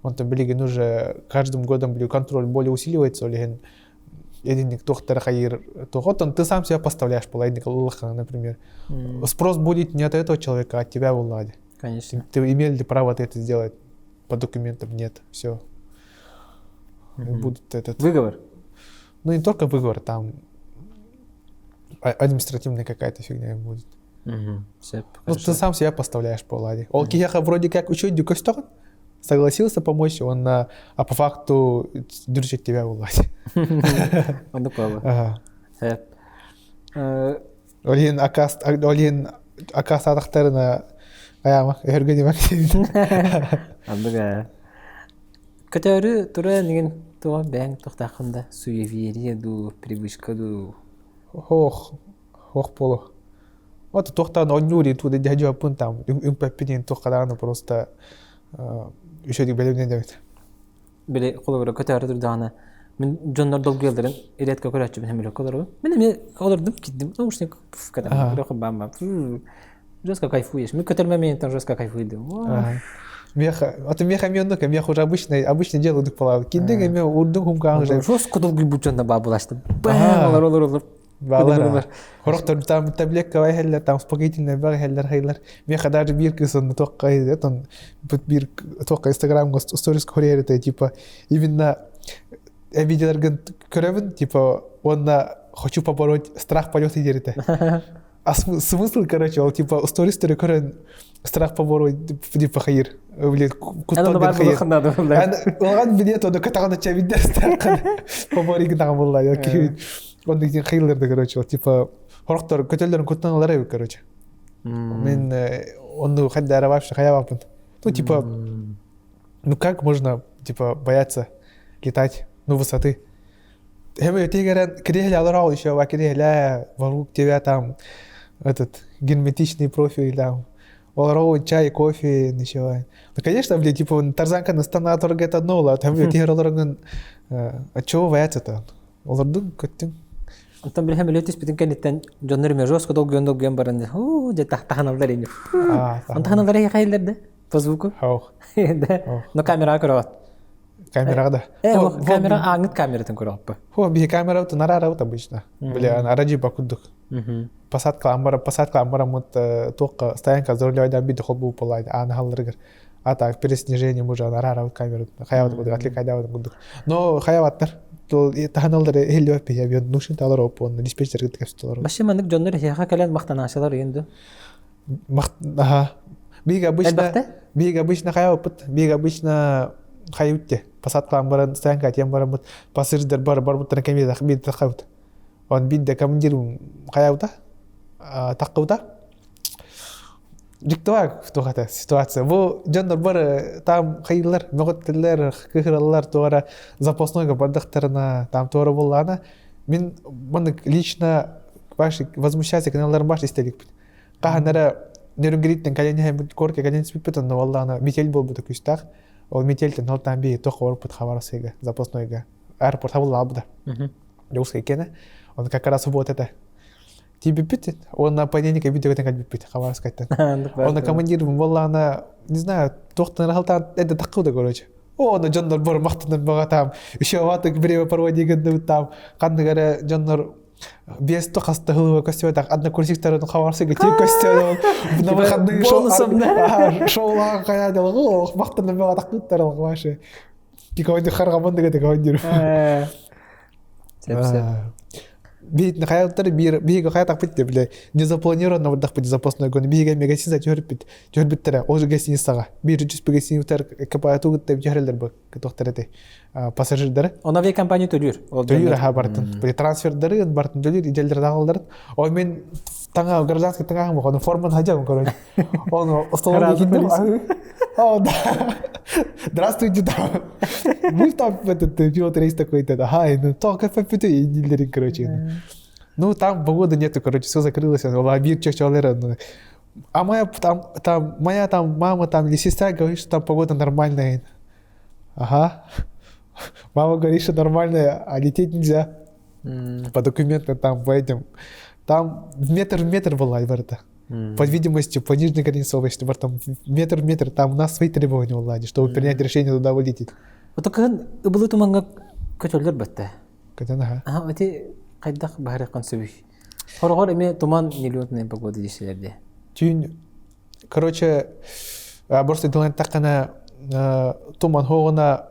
Он там билеген уже каждым годом контроль более усиливается, или единик тохтер хаир, то вот ты сам себя поставляешь полайник луха, например. Спрос будет не от этого человека, а от тебя в Улладе. Конечно. Ты имел ли право это сделать? По документам нет, все. Будет этот. Выговор. Ну не только выговор, там административная какая-то фигня будет. Ну, ты сам себя поставляешь по ладе. Он кияха вроде как учить дюкостон, согласился помочь, он, а по факту держит тебя в ладе. Он допало. Олин акас атактарына аяма эргенемак. Андыга. Көтөрү тура деген туа бәң тоқтақында суеверие ду, привычка ду. Хох полу. Вот тоқтан онюри туда дядю апун там, им папинин тоқтаданы просто еще дик белемнен демет. Биле қолы көтөрү турданы. Мен жоннор долгу елдерин иретке көрөчү мен эмеле колору. Мен колордум кидим. Наушник кадан рохо бамба. Жестко кайфуешь. Мы көтөрмөмөн там жестко кайфуйдум. Меха менука, меха уже обычно делают их полав. Киндеге ме урдум хумкаң же. Жестко долгу бучонда бабулашты. Олар. Балар. Хорохтор там таблетка вайхеллер, там успокоительное вайхеллер хейлер. Меха даже биркисон тоққа это бир тоққа Инстаграмга сторис көрерите типа именно я видел көрөбүн типа он хочу побороть страх полета дерите. А смысл, короче, он типа сторис көрөн страх побороть типа хайыр. Блин, кустон хайыр. Олган билет оны катагана чабидер страх поборик тагы болду. Он деген хайырларды, короче, типа хорохтор көтөлөрүн куттаналар эби, короче. Мен оны хаддара вообще хаябапын. Ну типа ну как можно типа бояться летать, ну высоты. Хэмэ тигерен кирехля аларал еще, а кирехля вокруг тебя там этот генетичный профиль там. Оларау чай, кофе, ничего. Ну конечно, блин, типа тарзанка на стана торгает одно, а там тигер а чего бояться-то? Олардың көттің. Антон білхем үлетіс бітін кәнеттен жонларыме жосқа долгуен барынды. Де таханалдар ені. Таханалдар егі қайылдарды? По звуку? Хауқ. Но камера көріғат. Камераға да. Камера аңыт камератын көріғат ба? Бі камера ауты нарар ауты обычно. Бля, араджи бакуддық. Посадка амбара мут тоққа стоянка зорлайдан биді қол бұл полайды. Аны халырғыр. А так, переснижение мужа нарар аут камеру. Хаяват будық, атлик айдават будық. Но хаяваттар. Таханалдар эле өппе я бен нушин талар опон диспетчерге текстолар. Башы мандык жоннор хеха кален мактанашалар енді. Биг обычно хаяват, биг обычно хаютте. Посадка амбаран стоянка тем барамут пассажирдер бар на камере бит тахавт. Он бидде командирум хаявта таққыта. Диктовак в тухата ситуация. Во жоннор бар там хайылар, мөгөттелер, кыхыралар туара запасной бардактарына там туара боллана. Мен маны лично ваши возмущаться каналлар баш истелик. Каханара нерүнгриттен калене корке калене спипетен валлана метель болбу такыстак. Ол метельтен ол там би тохор пут хабарсыга запасныйга. Аэропорт болла абда. Юска кене. Он как раз вот это Тибипит, он на понятие видео так бипит, хавар скайтан. Он на командир была она, не знаю, тохтан рахалтан, это такое, короче. Он Джоннор бор махтан бага там, еще ватык время проводигенде там, кандыгара Джоннор без то хастахлого костюма так одна курсиктарын хаварсы геть костюм на выходные шоула кая дела о махтан бага такуттар ваши кикавди харгаман деге командир бит на хаялтар бига хаятак битте биле не запланировано вот так запасной гон бига мегасин жөрбиттер уже гостиницага бир жүз гостиництер капату гытты жерлер бар тохтарете пассажирлер Он авиакомпания төлүр хабартын бир трансфердери бартын төлүр иделдер дагылдар ой мен таңа гражданский таңа мохон форман хажам короче он осталось о да здравствуйте там мы там этот пилот рейс такой-то ага ну только попиты иделдер короче ну там погоды нету короче все закрылось лабир чечалер а моя там мама там или сестра говорит что там погода нормальная ага мама говорит что нормальная а лететь нельзя по документам там по этим там метр была Альберта по видимости по нижней границе области там метр там у нас свои требования влади чтобы принять решение туда вылететь вот как было туманга көтөлдөр бетте катана ага эти кайдак баары консубиш хоргор эме туман нелетная погода дешелерде тюн короче просто дилан такана туман хогона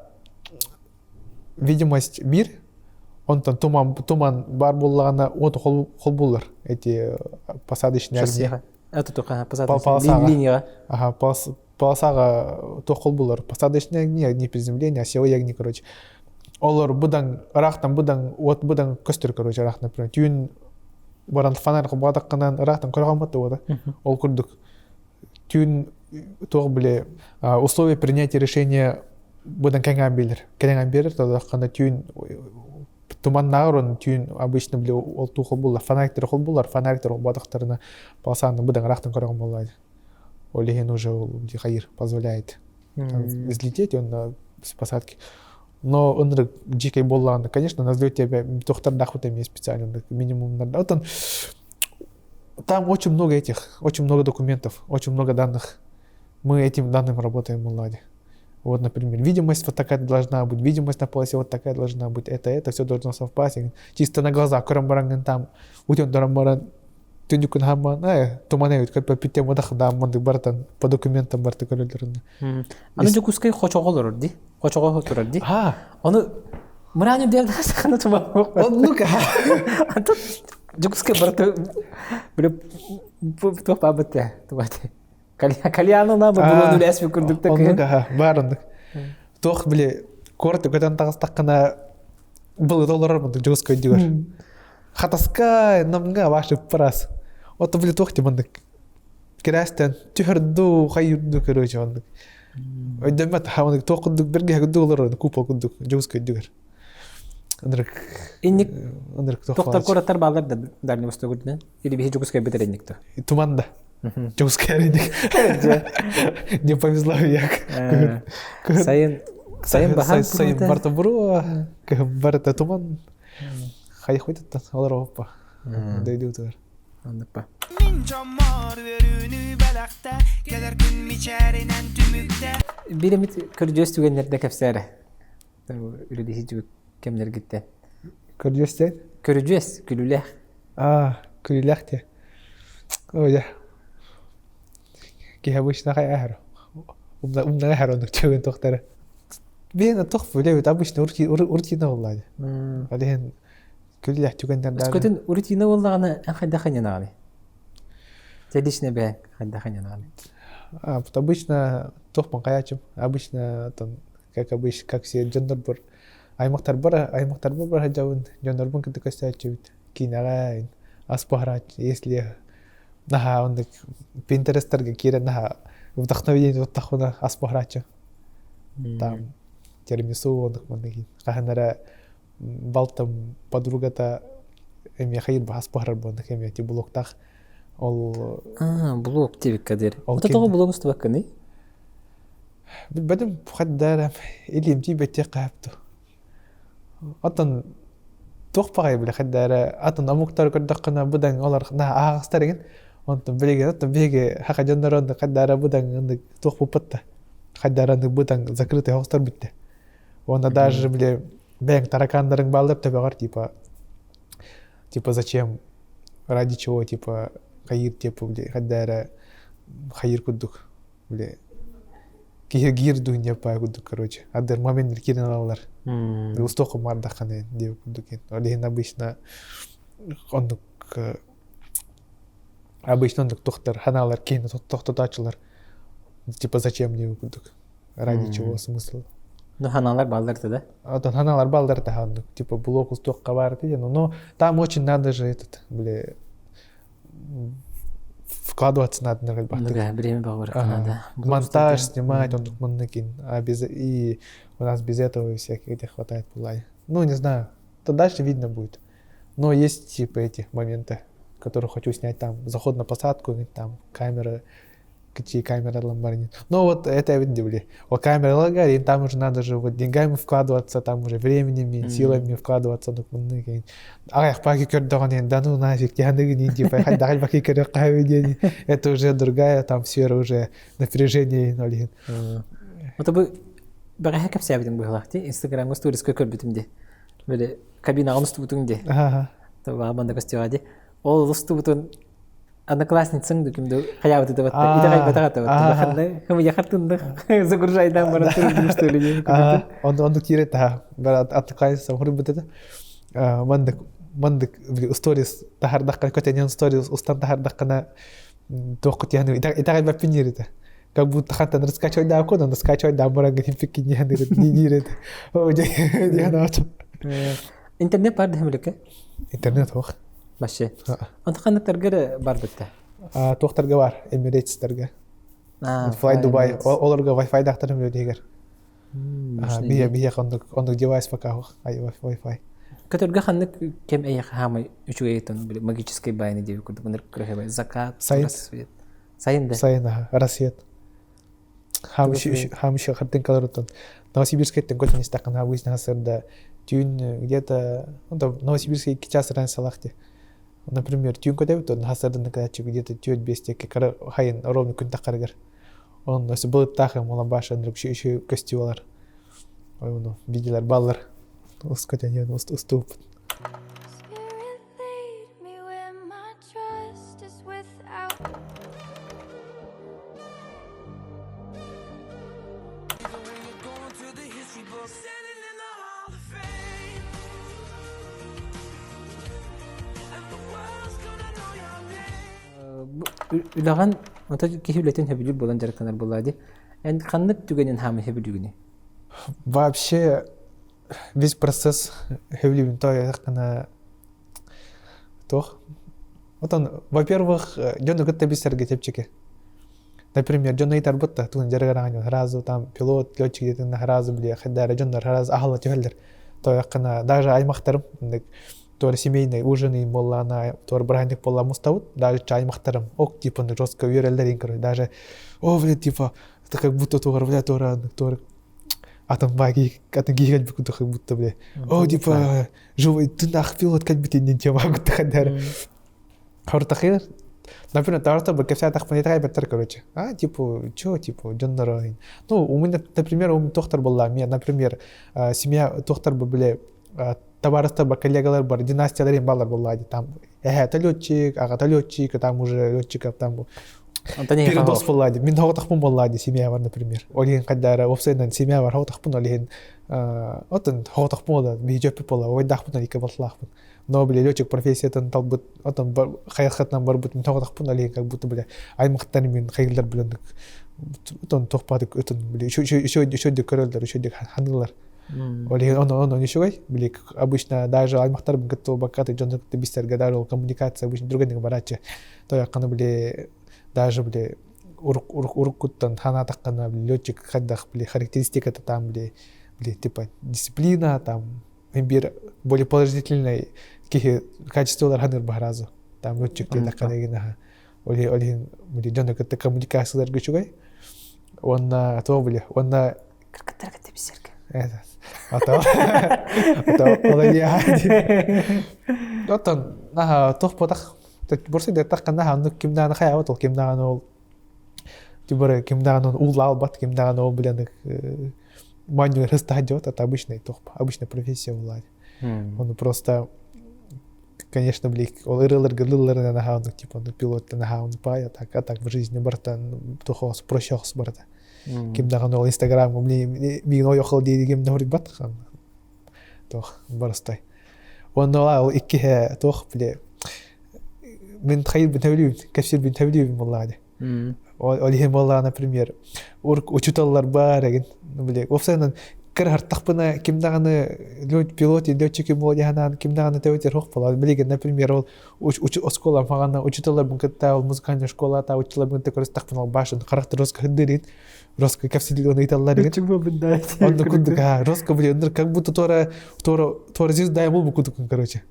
видимость бир он там туман бар буллагана от хол буллар эти посадочные огни это только посадочная линия ага полосага то хол буллар посадочные огни приземления осевые огни короче олар будан рахтан будан от будан костер короче рахтан например тюн баран фонарь бадакканан рахтан коргаматты ода ол курдук тюн тог биле условия принятия решения будан кеңган билер тогда кана тюн туман нагрон тюн обычно биле ол тухол буллар фонарьтер хол буллар фонарьтер бадактарына палсаны будан рахтан корган боллайды олеген уже дихаир позволяет взлететь он на посадке но он дикой болланы конечно на взлете тохтар дахутами специально минимум надо там очень много документов очень много данных мы этим данным работаем в Младе. Вот, например, видимость вот такая должна быть, видимость на полосе вот такая должна быть, это все должно совпасть. Чисто на глазах, курамбаранган там, утен дорамбаран, тюнюкун хаман, туманеют, как по питьям водах, да, манды бартан, по документам барты коридорны. Аны жукускай хочоголор ди, хочого турар ди. Оны мыраню дердас хана тума. Ну-ка. Антон жукускай барты, биле, то пабате, тумате. Кальяны на было нуляс выкурдук такая. Оннуга барындык. Тох биле корты көтөн тагыстакына был доллар мынды жугускай дигер. Хатаска намга ваши прас. Ото биле тохти мындык. Керастен түһөрдү хайырды короче мындык. Өйдөмөт хамындык токундук берге доллар купа кундук жугускай дигер. Андрык. Андрык тохтар кораттар балдар дарны бостогурдун. Или бихи жугускай бетеренникти. Туманда. Жугускайрыдик. Не повезло як. Сайын бахан сайын барта буруа, барта туман. Хай хойтат алар оппа. Дейди утар. Андыпа. Биремит көрдөс түгенлерде кепсәре. Үрүди хижү кемлер гитте. Көрдөстен? Көрдөс, күлүләх. Күлүләхте. Ой. كي هبوش نخاي أهرو أهرو إنك تشوين تختار بين التخف ولا بتعبش أورتينا والله عليهن كل اللي يحتوجن ده اسكتن أورتينا والله أنا أخد دخلني نالي تديش نبيه أخد دخلني نالي بتعبشنا تخف من قياتهم عبشنا как обычно как все جندر أي مختار برا هجاون جندر بن كنت كستاجوت كيناين أصبحرات если наха ондык Pinterest-терге кире наха вдохновение вот тахуна аспахрача там термису ондык мандыгин каханара балтам подругата эме хайыр ба аспахрар бондык эме ти блоктах ол блок тибик кадер вот этого блок устбакны بدم حد دار اللي مجيب تقابته اصلا тоқпағай біле қаддары атын амуқтар көрдіққына бұдан олар ағыстар еген онтын білеген атын беге хақа жандар онды қаддары бұдан онды тоқ бұпытты қаддары онды бұдан закрытый ағыстар бітті онда даже біле бәң таракандарын балдыр төбеғар типа зачем ради чего типа хайыр типа біле қаддары хайыр күдік біле гир дуын япай күдік короче адыр момент кирен алалар устоқы мардақаны деп күдік олеген обычно ондық тоқтар ханалар кейін тоқтатачылар типа зачем деп күдік ради чего смысл Ну ханалар балдырды да? Одан ханалар балдырды ондық типа блок устоққа барды но там очень надо же этот бле вкладываться надо на время надо. Монтаж снимать, он манекен. И у нас без этого всяких этих хватает пулай. Ну, не знаю. То дальше видно будет. Но есть типа эти моменты, которые хочу снять там. Заход на посадку, там камеры, какие камеры ламбарни. Ну вот это я видел. Вот камеры лагари, там уже надо же вот деньгами вкладываться, там уже временем, силами вкладываться. А я паки көрдөгөн да ну нафиг яндыгы не типа хадагал паки көрдөгөн это уже другая там сфера уже напряжение нолин. Вот бы бага кеп сәбидин булакты Instagram сторис көрбүтүмдө. Böyle кабина онстубутунде. Таба банда костюади. Ол устубутун одноклассницаң докимде хаябыты деп атты. Идагай батагата атты. Ханды кем яхартынды загружайдан бара турдум что ли. Он кире та бара аткайса хурбутта. Мандык сторис тахардакка көтөнөн сторис устан тахардаккана токут яны идагай бапинирите. Как будто хантан раскачивать да код, он раскачивать да бара гифики не нирит. О, я на то. Интернет бар дэмлэкэ? Интернет хох. Баше. Онт ханаттарга бар битте. Тоқтарга бар, Emirates-тарга. Fly Dubai, оларга Wi-Fi дактырым өдегер. Бия кондук девайс пока хох, ай Wi-Fi. Которга ханнык кем эй хамай үчүгейтон магический байны деп көрдүк. Мыныр көрөбай закат, рассвет. Сайында. Сайында, рассвет. Хамшы хаттын калырытын. Новосибирскеттен көтөнес такын обычно асырда түйін где-то Новосибирский 2 часа раньше салахте. Например, түйін көтөбүт, он асырдын кадачы где-то 4-5 кара хайын ровно күн такаргар. Он осы былыт тахым олан башы андырып еще костюлар. Ой, ну, виделер баллар. Ускотянен, уступ. Улаган онта кихилетен хебилү болан жарканар булады. Эн ханнык түгенен хамы хебилүгүнү. Вообще весь процесс хебилүгүн тоякана тох. Вот он, во-первых, жонду гытта бисерге тепчеке. Например, жонду итар бутта тун жаргараганю сразу там пилот, лётчик детин сразу били хадара жондар сразу ахала тюлдер. Тоякана даже аймактарым тор семейный ужины боллана тор брендик болла мустаут даже чай махтарам ок типа жестко верелдер инкер даже о блин типа это как будто тор бля тор атом баги атом гигать как будто бля о типа живой ты нах пилот как будто не тема как хадар хортахир например тарта бы кефса так понятая беттер короче типа чё типа джоннер ну у меня например у меня тохтар болла меня например семья тохтар бы бля Табарыста бар коллегалар бар, династиялар балар болады. Там это летчик, ағата летчик, там уже летчиков там передос болады. Мен хоғытақпын болады, семья бар, например. Олеген қаддары офсайдан семья бар, хоғытақпын олеген отын хоғытақпын болады, бейжөпі болады, ойдақпын олекі болсылақпын. Но, бля, летчик профессиятын талбыт, отын қайыққатынан бар бұт, мен хоғытақпын олеген, как будто, бля, аймақтан мен қайылдар біліндік. Отын тоқпадық, отын, бля, еще де көрілдер, еще де ханылар. Он ничего, блик, обычно даже аймактар готов бакаты джонды бистерге даже коммуникация обычно другая барача. То я кана бли даже бли уркуттан хана такана летчик хаддах бли характеристика там бли типа дисциплина там имбир более положительные какие качества ханыр бахразу там летчик такана гина олин бли джонды коммуникация дарга чугай он то бли он как таргат бистерге ата олай яади отон наха тохпотах борсы де такканна анну кимданы хаябат ол кимданы ол тиборе кимданы улал бат кимданы ол билен маню растадет это обычный тохп обычная профессия улай он просто конечно блик ол ирылар гыллар на хаун типа пилот на хаун пая так в жизни бартан тохос прощохс барта кимданы ол инстаграм ми ойохол дигем норик бат хан тох барстай он ол икке тох бле من تخيل بنتولي كثير بنتولي والله ده وليهم والله например учителлар бар еген биле офсайнан кырар тахпына кимдаганы пилот летчики молдиганан кимдаганы төвтер хок болот билеген например ол школа магана учителлар бункатта ол музыкальная школа та учителлар бункатта көрөс тахпына башын характер роска хиддерит роска капсидилон италлар еген чего бендайт он кудка роска биле как будто тора звезда был кудка короче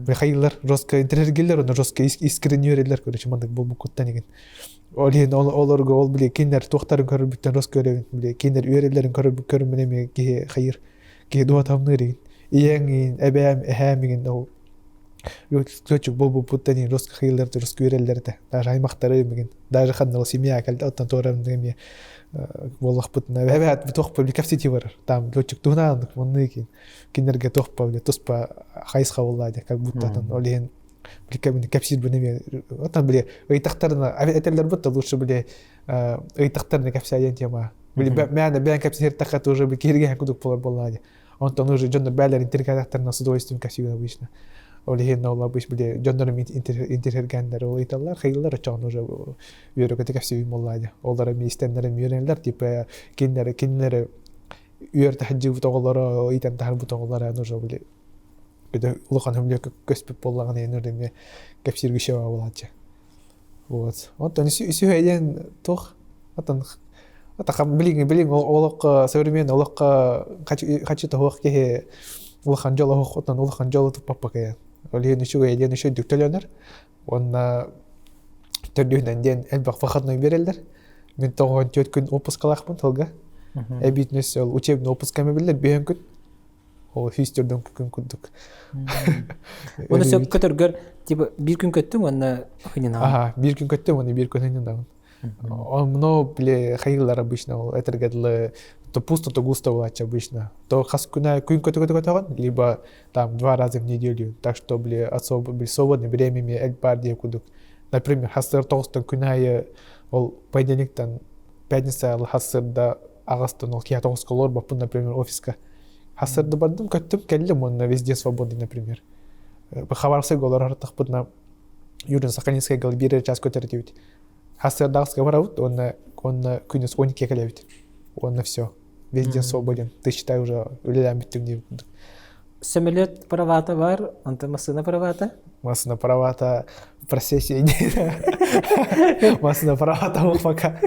хайылар роска интерьергелер оны роска искреннюрелер короче мандык бол куттан еген олен олорго ол биле киндер тохтарын көрүп бүттөн роска көрөбүн биле киндер үйрелерин көрүп менеме ке хайыр ке дуа тамнырын иең эбем эхемиген ол лөчүк бол буттан роска хайыларды роска үйрелерде даже аймактары меген даже ханнал семья калды оттан торам неме воллах бутна бебат битох публикации бар там лөчүк туна мындык киндерге тохпа биле тоспа хайсха боллады как будто там олен биле капсид бунеме оттан биле ыйтактарына этелер бутта лучше биле ыйтактарына капсиден тема биле мен бен капсидер такат уже бикерге кудук боллады онтон уже жондар бәлер интеркадактарына с удовольствием капсида обычно олен ол обыч биле жондар интергендер ол италлар хайылар чон уже үйрөкөтө капсида боллады олар местендер үйренелер типа киндер үйөртө хаджы тоголор итен тахар бутоголор аны уже биле беде улахан хөмлөк көспөп боллаган энердеме капсирге шева болачы вот онтон сүйөйден тох атан атакам билин олок современный олокка качы тохок ке улахан жоло хохотон улахан жоло туппаппака олен үчүгөйден үчү дүктөлөнөр онна төрдүнөн ден элбак фахатны берелдер мен 4 күн отпускалакмын тылга эбитнес ол учебный отпусками билер бен күн ол фистерден күн күндүк оны сөп көтөргөр типа 1 күн көттүң онна хынына 1 күн көттүм оны 1 күн хынына но биле хайылар обычно ол этергедле то пусто то густо болачу обычно то хас күн көтөгөн либо там 2 раза в неделю так что биле особо биле свободное времями эльбар деп кудук например хасыр тогустан күнайы ол понедельниктан пятница хасырда агастан ол кия тогусколор баппын например офиска хасырды бардым көттүм келдим он везде свободный например хабарсы голор артыкпытна юрин сахалинская гал 1 час көтөрдүбүт хасырдагыска барабыт оны күнүс 12 келебит оны все везде свободен ты считай уже үлелем биттим деп самолет правата бар анта машина правата в процессе машина правата ол пока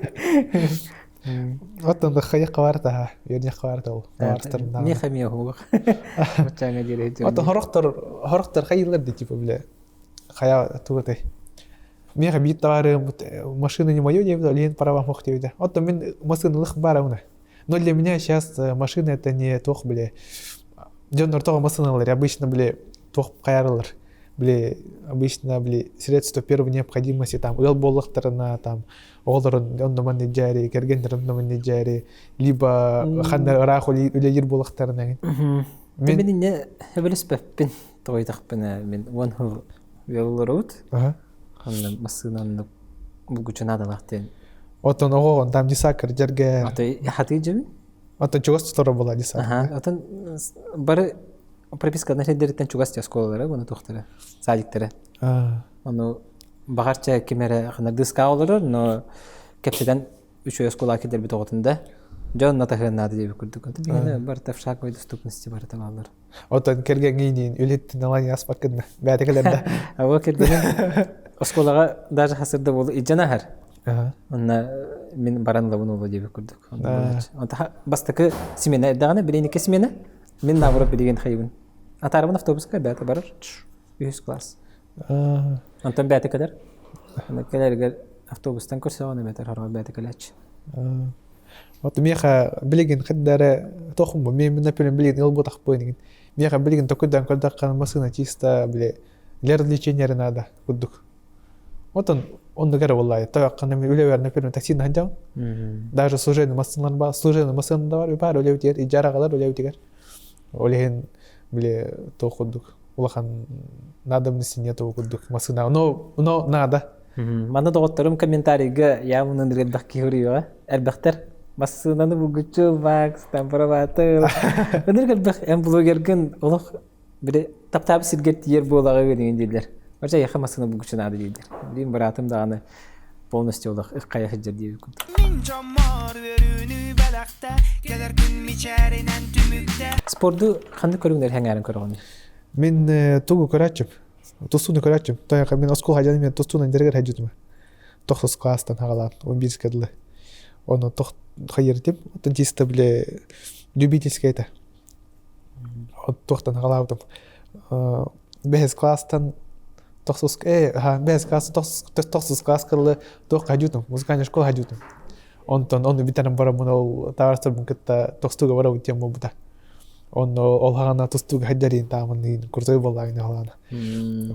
оттон хаяк барта ерне барта ол бартырна не хамия хуга мачаңа дирете оттон хороктор хайылар деп типа биле хая тугытай мега биттары машина не моё деп лен права мох деп оттон мен машина лых барауна но для меня сейчас машина это не тох биле жондар того машиналар обычно биле тох кайрылар биле обычно биле средства первой необходимости там ыл боллактарына там олорун ондоман жари кергендер ондоман жари либо хандар рахули үлегир боллактарына мен не хебелеспеппин тойтакпын мен вон велорут анна машинаны бугучу надалактен отон огон там дисакер жерге аты хатыжы отон чугас тора бола дисакер отон бары прописка на хедерден чугас школалары буну токтора садиктери аны багарча кемере хана диска олорор но кепседен 3 школа кедер бит оготунда жон натахнады деп көрдүк аты бигене бар тавшаковой доступности бар табалар отон кергенин үлеттин алани аспакында бәтекелерде ава керген школага даже хасырда болду ижанахар онна мен баранла буну болду деп көрдүк anta бастакы смена дагана биренеке смена мен наоборот билген хайбын атарымын автобуска бәте барыр 100 класс антан бәте кадер ана келерге автобустан көрсө аны бәте харга бәте келеч Вот меха билеген каддара тохум мен например билеген илбу тахпойнин. Меха билеген токудан кадаккан машина чисто бле для развлечения надо кудук. Вот он дагара валлай. Тояккан мен үлебер например такси нахджам. Даже служебный машиналар бар, служебный машиналар бар, үлебтер, ижарагалар үлебтер. Олеген бле тохудук. Улахан надобности нету кудук машина. Но надо. Мана доғыттарым комментарийға яғынан рәддақ кейхуриуа. Әрбәқтер, масынаны бұғытчу, Макс, тампараватыл. Өнер кәлбәқ әм блогерген олық бірі таптабы сиргет ер болаға өреген дейлер. Барша яқа масыны бұғытчу нады дейлер. Білейін бұратым дағаны полностью олық ұққая хыджар дейбі күнді. Спорду қанды көріңдер хәңәрін көріғаны? Мен тугу көрәтчім. Тустуны көрәтчім. Таяқа мен оскол хажаны мен тустуны дергер хажутым. 9 класстан хағалан, 11 кәділі. Оны хайыр деп, отын чисто біле любительский это. Тоқтан хағалаудым. 5 класстан 9 класс кырлы тоқ хажутым. Музыкальный школ хажутым. Оны битарым барамын ол таварстырбын кітті тоқстуға барау тем болбыда. Он ол хағана тустуға хаджарин таамын курсой боллағын хағалана.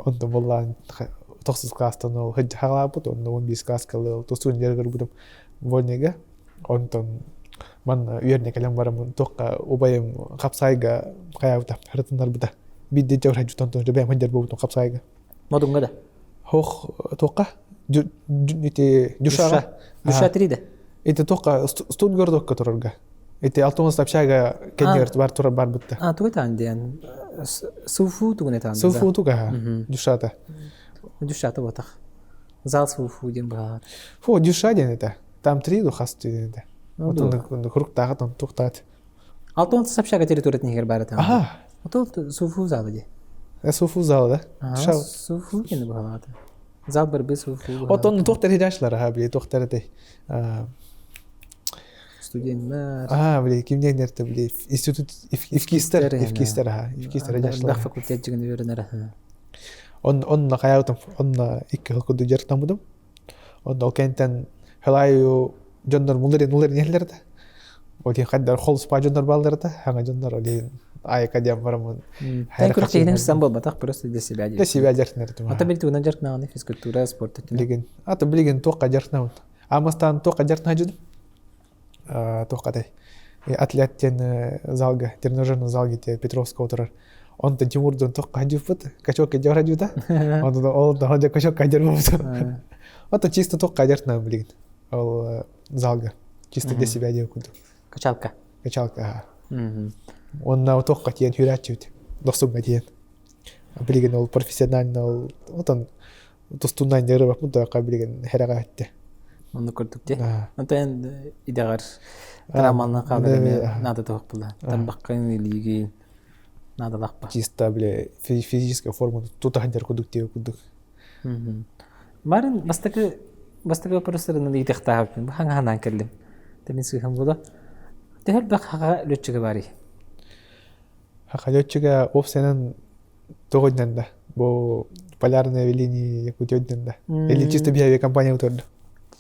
Он боллағын 9 класстан ол хағалабыд, он 11 класс кылы тустуын жергір бұдым вольнеге. Онтон ман үйерне кәлем барамын тоққа обайым қапсайға қаяуда хартындар бұда. Бидде жауыр хаджутан тоң жабайым хаджар болбыдым қапсайға. Модунға да? Хоқ тоққа дюшаға. Дюша тірейді? Это тоққа студ гордоққа тұрырға. Это алтымыз общага кенер бар тура бар бутта. Туй танден. Суфу тугне танден. Суфу туга. Дюшата. Дюшата вот так. Зал суфу ден бар. Фу дюша ден это. Там 3 духасты ден это. Вот он круг тагат он тухтат. Алтымыз общага территория негер бар там. Ага. Вот ол суфу залы де. Суфу зал да. Суфу ден бар. Зал бар без суфу. Вот он тухтар хидашлар ха бли тухтар этой. Студенттер. Бли кимдендерді бли институт ифкистер ха. Ифкистер жашлар. Бақ факультет жігін өрінер. Онна қаяутым, онна икки хылкуду жартамыдым. Онна ол кенттен хылайу жондар мулырын ерлерді. Олен қаддар қол спа жондар балдырды. Хаңа жондар олен айқа дем барамын. Тән көріп тегінен шысан болматақ, просто для себя жартын. Для себя жартынерді. Ата білді өнен жартынағаны физкультура, спорт. Ата білген тоққа жартынағын. Амастан тоққа жартынаға жүдім. Тоққадай. Атлеттен залға, тренажерный залға те Петровска отырар. Онда Тимурдың тоққа жүп бұд, качокка жаура жүді. Онда онда качокка жар бұд. Ота чисто тоққа жартынағын білген. Ол залға. Чисто для себя дев күді. Качалка. Качалка. Онна тоққа тиен хүрәт жүді. Доқсуңға тиен. Білген ол профессионально ол. Отан тұстуынан жары бақ мұнда білген хераға әтті. Оны көрдік де. Онтайын идеғар трамалынан қалдырымен нады тоқ бұлда. Тамбаққын елеген нады лақпа. Чисто біле физическая форма тұтағандар күдік деу күдік. Барын бастығы вопростарының етіқтағып, хаңа-ханан кәлдім. Тәмен сұйхан бұлда. Тәхіл бақ хаға лөтчігі бари. Хаға лөтчігі опсенің тоғыднан да. Бұл полярное веление якутёднан да. Или чисто бігаве компания ұтырды.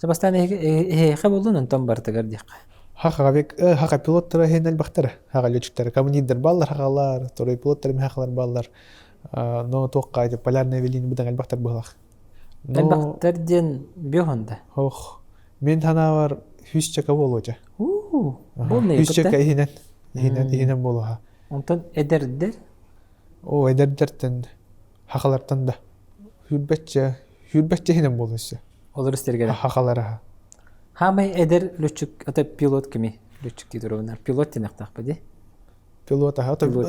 Себастан эхе болдun онтон бартыгар дияқ. Хаға пилоттары хен әлбақтары, хаға летчиктары. Коммунидер баллар хағалар, торой пилоттары мен хағалар баллар. Но тоққа полярное веление бұдан әлбақтар бұғылақ. Әлбақтар ден беғында? Мен тана бар хүсчака болу өте. Бұл не бұтты? Хүсчака ихинен болу ха. Онтон әдердер? Әдердерден хағалартан да. Хүрбәтче ихинен болу өсі. Olur istergele. Haqalara. Hamay eder lütçük ata pilot kimi lütçük diyor onlar. Pilot denektak bu de. Пилота.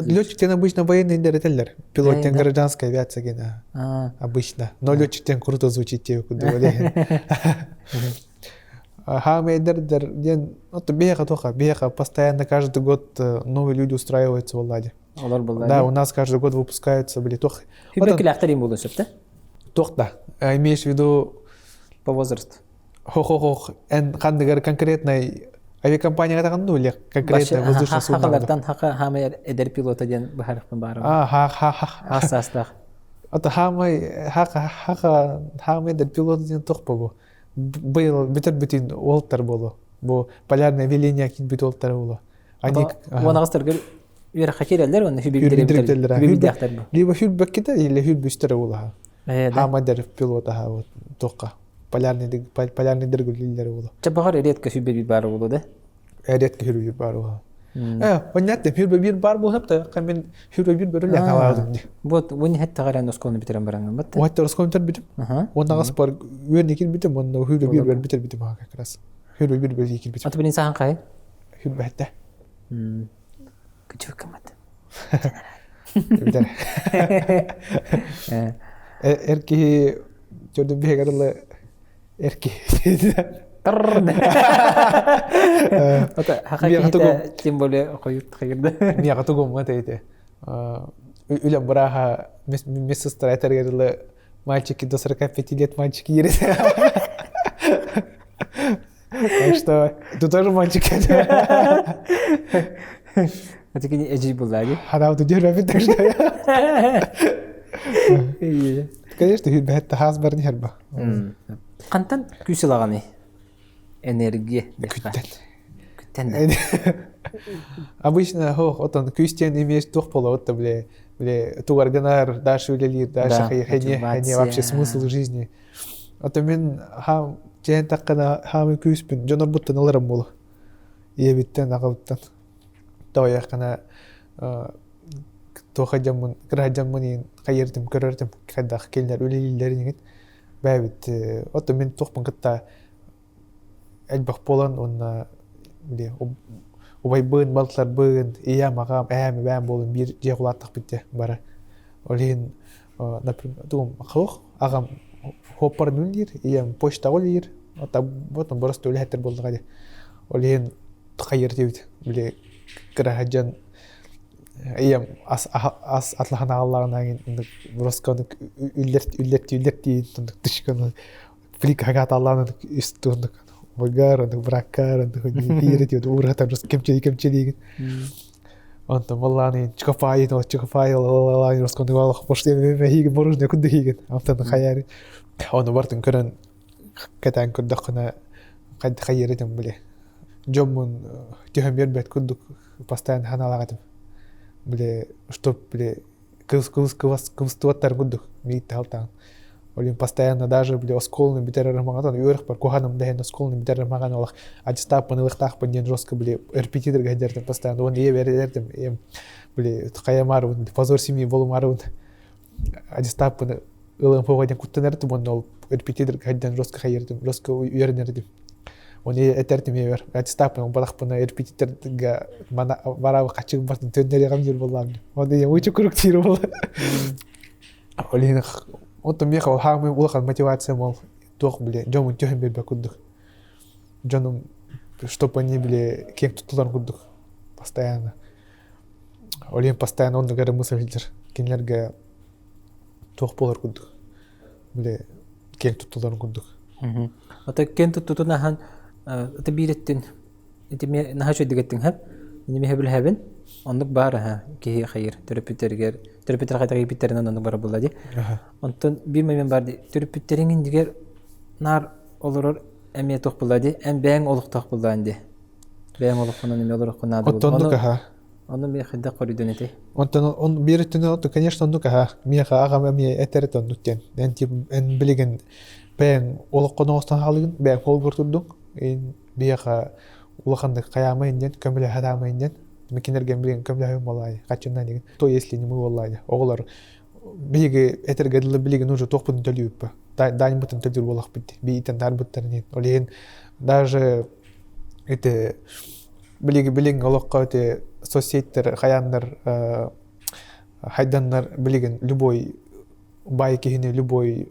Летчиктен обычно военные директор. Пилотен гражданская авиация гена. Обычно. Но летчиктен круто звучит те, куда вале. Хамай дер ден, вот беха постоянно каждый год новые люди устраиваются в Алладе. Да, у нас каждый год выпускаются билетохи. Хибекли ахтарим будут, да? Тохта. Имеешь в виду по возрасту. Қандығыр конкретной авиакомпания атағанды өлі конкретно воздушный судно. Хақалардан хақа хамай әдер пилота ден бағарықпын барым. Астастақ. Ата хамай әдер пилота ден тоқ болу. Бұл бітір бүтін олттар болу. бу полярное веление кит бит олтары боло. Они Уона гастыргыр үер хакиреллер оны хүбибдер. Либо хүббек кита или хүббүстер боло. Да. Хамадер пилота ха вот тока. Полярный дергуллер боло. Чабагар редко хүбибит бар болу да. Эдет хүббү бар боло. Понятно, хүббү бар боло хапта камен хүббү берүлэ халаадым. Вот уни хетта гаран осколны битерен баранган бат. Вот раскомтер битим. Оннагас бар үерникин битим, онно хүббү бер битер битим ага как раз. Хүббү бер битер битим. Аты бин сахан кай? Хүббү хетта. Küçük kamat. Biter. Erki gördüm bir kadınla erki. Ata hakikaten kim böyle koyup kayırdı. Niye katı gomma teyze. Ulan bıraha Mrs. Strater kadınla мальчики до 45 лет мальчики ерет. Так что тут тоже мальчики. А таки эджи буллади. Хадау дөрөбит так что. Конечно, хүббэт хаас барны харба. Кантан күселаганы энергия. Күттен. Обычно отон күстен имеешь тух полота, бля, туарганар, дашь улелир, дашь хене вообще смысл жизни. Ото мен хам жен таккана хам күспин, жонор буттан аларам болу. Ебиттен агабыттан. Тоя кана тохаджамын, кражамын кайырдым, көрөрдүм, кайдак келдер улелилерин бәбит. Ото мен тохпун кытта элбак болан онна бля убай бын балтлар бын ия магам әме бәм болын бир жегулаттык битте бара. Олин например, дум хох агам хоппар нүлдир, иям почта олир, ата ботон просто үләтер болду гады. Олин кайыр дебит, бля кражан иям ас атлахана аллагынан росканы үллерти тышканы флик хагат алланы үстүндүк Багаран, бракаран, хирит, урatan рус кемчели. Онто малланы чукафай, лалай роскондувалах поште хиген мороженое кудde хиген. Автан хаяри. Оны бартын көрөн катан куддакына кайда хайырдым биле. Жомун төхөм бербет куддук постоянно ханалагатым. Биле, чтоб биле кывстуаттар куддук мейт халтан. Олин постоянно даже бля осколны битерер маган юрх бар коханым ден осколны битерер маган олах ачтапын илыктак панден жестко бля репетитор гадердим постоянно он е бердим эм бля каямар позор семьи болмар ачтапын ылым погоден куттанерди бонол репетитор гаден жестко хайырдым жестко уернердим он этертим евер ачтапын балакпын репетиторга мана барабы качык бартын төндөрү жер болам он е өчө күрүктүр бол Олин Ото меха хами улахан мотивация мол тох бля жомун төхөн бербе куддук. Жоном чтоб они бля кем тутулар куддук постоянно. Олин постоянно он гара мысльдер. Кинлерге тох болар куддук. Бля кем тутулар куддук. Ата кен тутунахан ата биреттин. Эти нахаш дигеттин хап. Ни мехбил хабен. Ондук бар ха ки хайыр терапевтергер кайдагы биттеринен ондук бар булады. Онтон бир момент барды терапевтериңин дигер нар олорор эме ток булады. Эм бең олуктак булданды. Бең олукунан эме олорок кунады. Оттондук ха. Оны мен хидда коридонете. Онтон он биреттин отто конечно ондук ха. Меха агам эме этеретон дуттен. Эн тип эн билеген бең олукконостан халыгын бең колгуртудук. Эн беха улаханды каямайын көмөлө хадамайын Мекинерген билген көмлөйүм болай. Качынан деген. То если не мы болай. Оголар биги этергедиле билген уже токпун төлүп. Дайын бутун төлүр болак бит. Биитен дар буттарын. Олен даже эти билген олокко эти соцсеттер хаяндар хайдандар билген любой бай кихине любой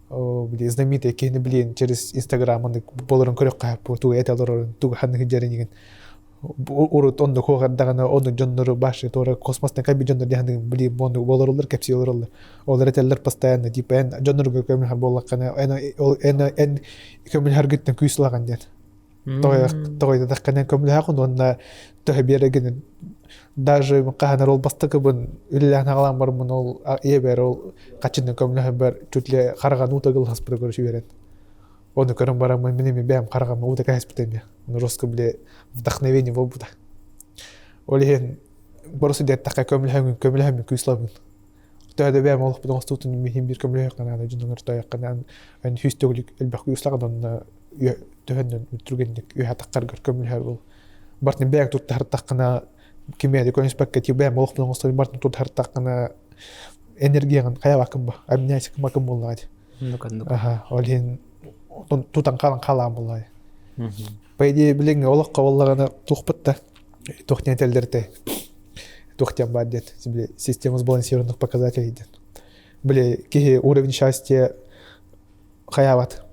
знаменитый кихине билген через Инстаграм аны болорун көрөк кап ту этелорун ту ханны жеринген урут онду когардагана онду жондору башы тора космостан кайби жондор дегенди били бонду болорлар кепси олорлар олар этелер постоянно типа эн жондорго көмүл хар боллакана эн көмүл хар гыттан күйслаган ден той даккана көмүл хакын онда тохе береген даже каханар ол бастыкыбын үлелен агалам бармын ол эбер ол качынын көмүл хар бар чутле карган утагыл хаспыр көрүшү берет Оны көрім барамын, менеме бәм қарағам, ода кәспітем я. Оны жестко, бле, вдохновение бол бұда. Олеген, бұрысы дәт таққа көмілхәмін күйслабын. Тәді бәм олық бұдан ұстутын мехим бір көмілхәк қанады, жүнің ұртайық қанады, ән хүс төгілік әлбәқ күйслаған, оны төхіннен үттіргендік үйә таққарғыр көмілхәр бол. Бартын бәң тұтты хартаққына кемеді көнес бәкке тек бәм олық бұдан ұстутын бартын тұтты хартаққына энергияған қая вакым ба, әмінәйсі кім болады. Олеген тутан қалан болай. По идее, білген олыққа олағана тұқпытта, тұқтен тәлдерді. Тухтям баддет, система сбалансированных показателей. Кихи уровень счастья хаяват.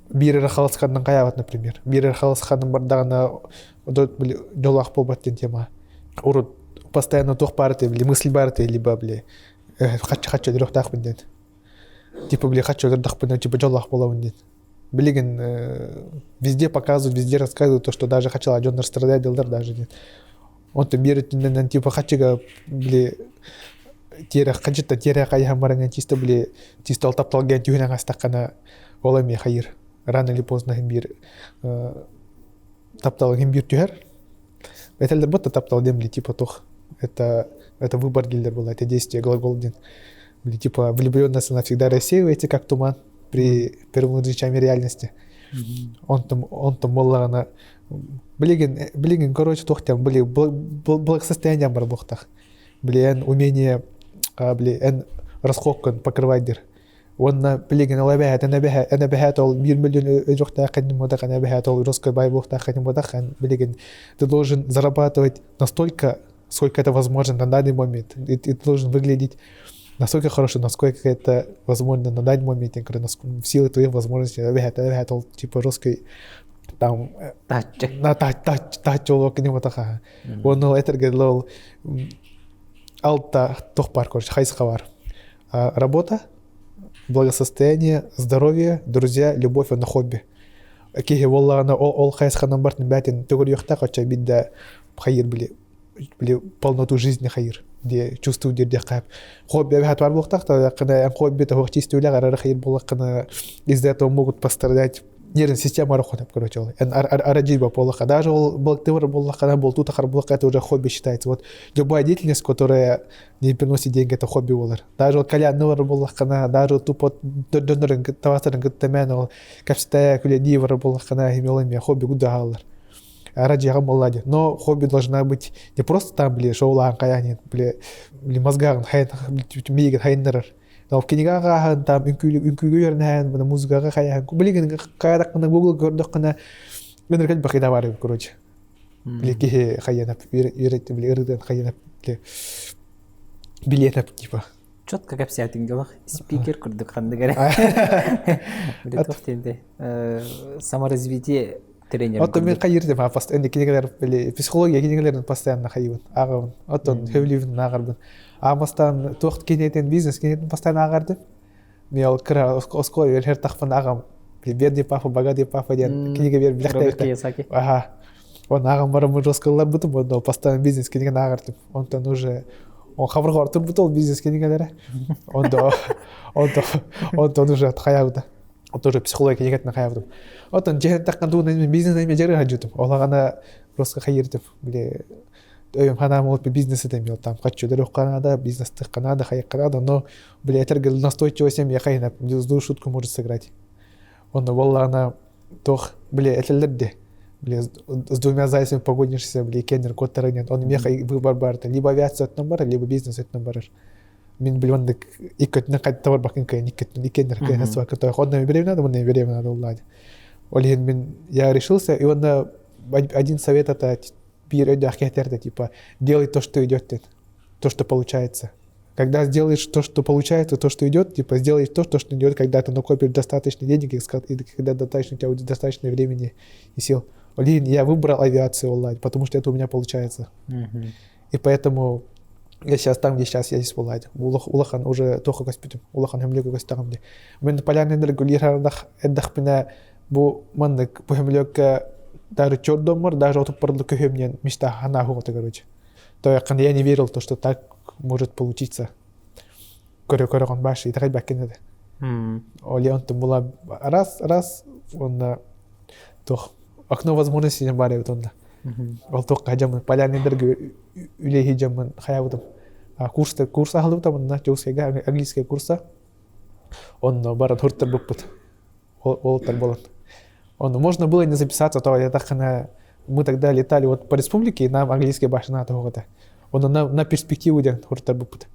Бирер халасханның хаяват, например. Бирер халасханның бардағына жолақ болбаттен тема. Урут постоянно тух барты, мысль барты, либо хачу дұрықтақ бінден. Типа хачу дұрықтақ бінден, типа жолақ болауын ден. Везде показывают, везде рассказывают то, что даже хачала Джон страдает, делдар даже нет. Он-то берет, типа, хачига, тера кайхан баранган чисто тапталген тюхенен астаққана олами хайыр. Рано или поздно химбир тапталген бир тюхер. Этелдер ботта таптал демли, типа, тох. Это выбор гильдер был, это действие глагол ден. Типа, влюбленность навсегда рассеивается, как туман при первом изучении реальности. Он там моллағана Блин, короче, тохтям, благосостоянием бар бухтах. Умение, расходкан покрывать дыр. Он блин, лабяет, она бегает, ол 1 миллион жохта ханим модах, она бегает, ол роской бай бухта ханим модах, блин, ты должен зарабатывать настолько, сколько это возможно на данный момент. И ты должен выглядеть настолько хорошо, насколько это возможно на данный момент, в силу твоих возможностей, она бегает, ол типа роской там тач олок не мотаха. Он этергел алта тохпар, короче, хайсхавар. Работа, благосостояние, здоровье, друзья, любовь, на хобби. Кихи волла на ол хайсханам бартн бятин төгөр юхта кача бидда хайыр били полноту жизни хайыр. Де чувствую де кап. Хобби бахат бар блохтакта, кана хобби та хочистүүле гарар хайыр болакына из-за этого могут пострадать нервная система руханап, короче, араджиба полаха. Даже балктывар болахана бол тут ахарблака, это уже хобби считается. Вот любая деятельность, которая не приносит деньги, это хобби болар. Даже кальянный болахана, даже тупо донорын тавасарын гыттамен, капстая куледивар болахана, имелами хобби гудагалар. Араджига моллади. Но хобби должна быть не просто там, шоулан каянин, мозгаган хайн, миган хайнерар. Но в книгах там инкугернен, на музыка хаян. Блин, когда на Google гордокна, мне кажется, бахида варю, короче. Блики хаяна, верить, блин, хаяна, билетна типа. Четко как все тингелах, спикер курдукхан дегере. Бретохтенде. Саморазвитие тренер. Вот мы хайрдем, а постоянно книгар, психология книгар постоянно хайван. Агаван. Вот он хевливн нагарбан. Амастан тоқт кенетен бизнес кенетен постоянно ағарды. Мен ол кіра оской верхер тақпан ағам. Бедный папа, богатый папа ден книга бер біляқтайықта. Ага. Он ағам барымын жоскалар бұтым, он постоянно бизнес кенеген ағарды. Он уже хабырға ортын бұтыл бизнес кенегелері. Он уже қаябыды. Он тоже психология кенегетін қаябыдым. Он жеген таққан туын бизнес әйме жері ғажудым. Олағана просто қайырдым. Өйім хана молот бизнес edemiyor там. Хочу дөрөх Канада, бизнес тых Канада, хаяк Канада, но, этергел настойчивость я хайна, злую шутку может сыграть. Он воллана тох, этерлерде, с двумя зайцами погодишься, кеннер, кот ранен. Он мехай выбор барта, либо авиацию от номера, либо бизнес от номера. Мин он икот на кать товар бакинка, никет, кеннер, кеннер, который ходно беременна, он не беременна, надо. Олин я решился, и он один совет это типа, делай то, что идет, то, что получается. Когда сделаешь то, что получается, то, что идет, типа, сделаешь то, что идет, когда ты накопишь достаточно денег, и когда у тебя будет достаточно времени и сил. Блин, я выбрал авиацию онлайн, потому что это у меня получается. И поэтому я сейчас там, где сейчас я здесь в онлайн. Улахан уже только госпиталь, улахан хемлёк гостагамде. Мен полярный регулярных эддахпина бу мандык по хемлёк даже чёрдомор, даже от парлыка хемнен мечта хана хугата, короче. То я не верил, что так может получиться. Корёкорогон баши и так бакенеде. Оли он там была раз, он тох окно возможностей не баре вот он. Ол тох хажам полярный дерг үле хижам хаябытым. Курс алып там на чусега английский курса. Он бара хуртер буппут. Ол тарболот. Он можно было не записаться, то я так мы тогда летали вот по республике, и нам английский башна того-то. Он на перспективу ден хуртер буппут.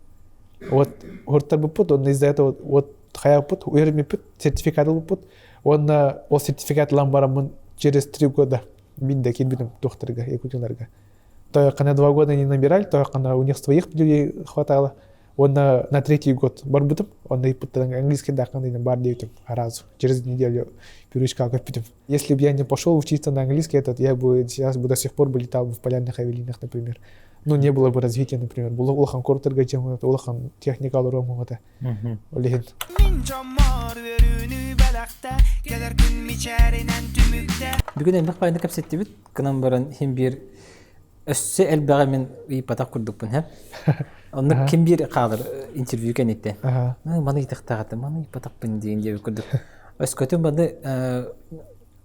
Вот хуртер буппут, он из-за этого вот хаябут, уерми пут, сертификат буппут. Он сертификат ламбарамын через 3 года. Минда кидбитим докторга, якутиларга. То я 2 года не набирали, то я у них своих людей хватало. Он на 3-й год барбутым, он и английский да, когда бар деютим разу. Через неделю переучка копитим. Если бы я не пошел учиться на английский, я бы сейчас до сих пор бы летал в полярных авиалиниях, например. Ну, не было бы развития, например. Было улахан кортерга, чем улахан техникал рому это. Олеген. Бүгін әмбақ байында кәпсетті бүт, қынан баран хем бір өссе әлбәға мен ұйпатақ күрдікпін, әп? Оны кем бір қалыр интервью кәнетті. Маны итіқтағаты, маны ұйпатақпын деген де күрдік. Өс көтім бады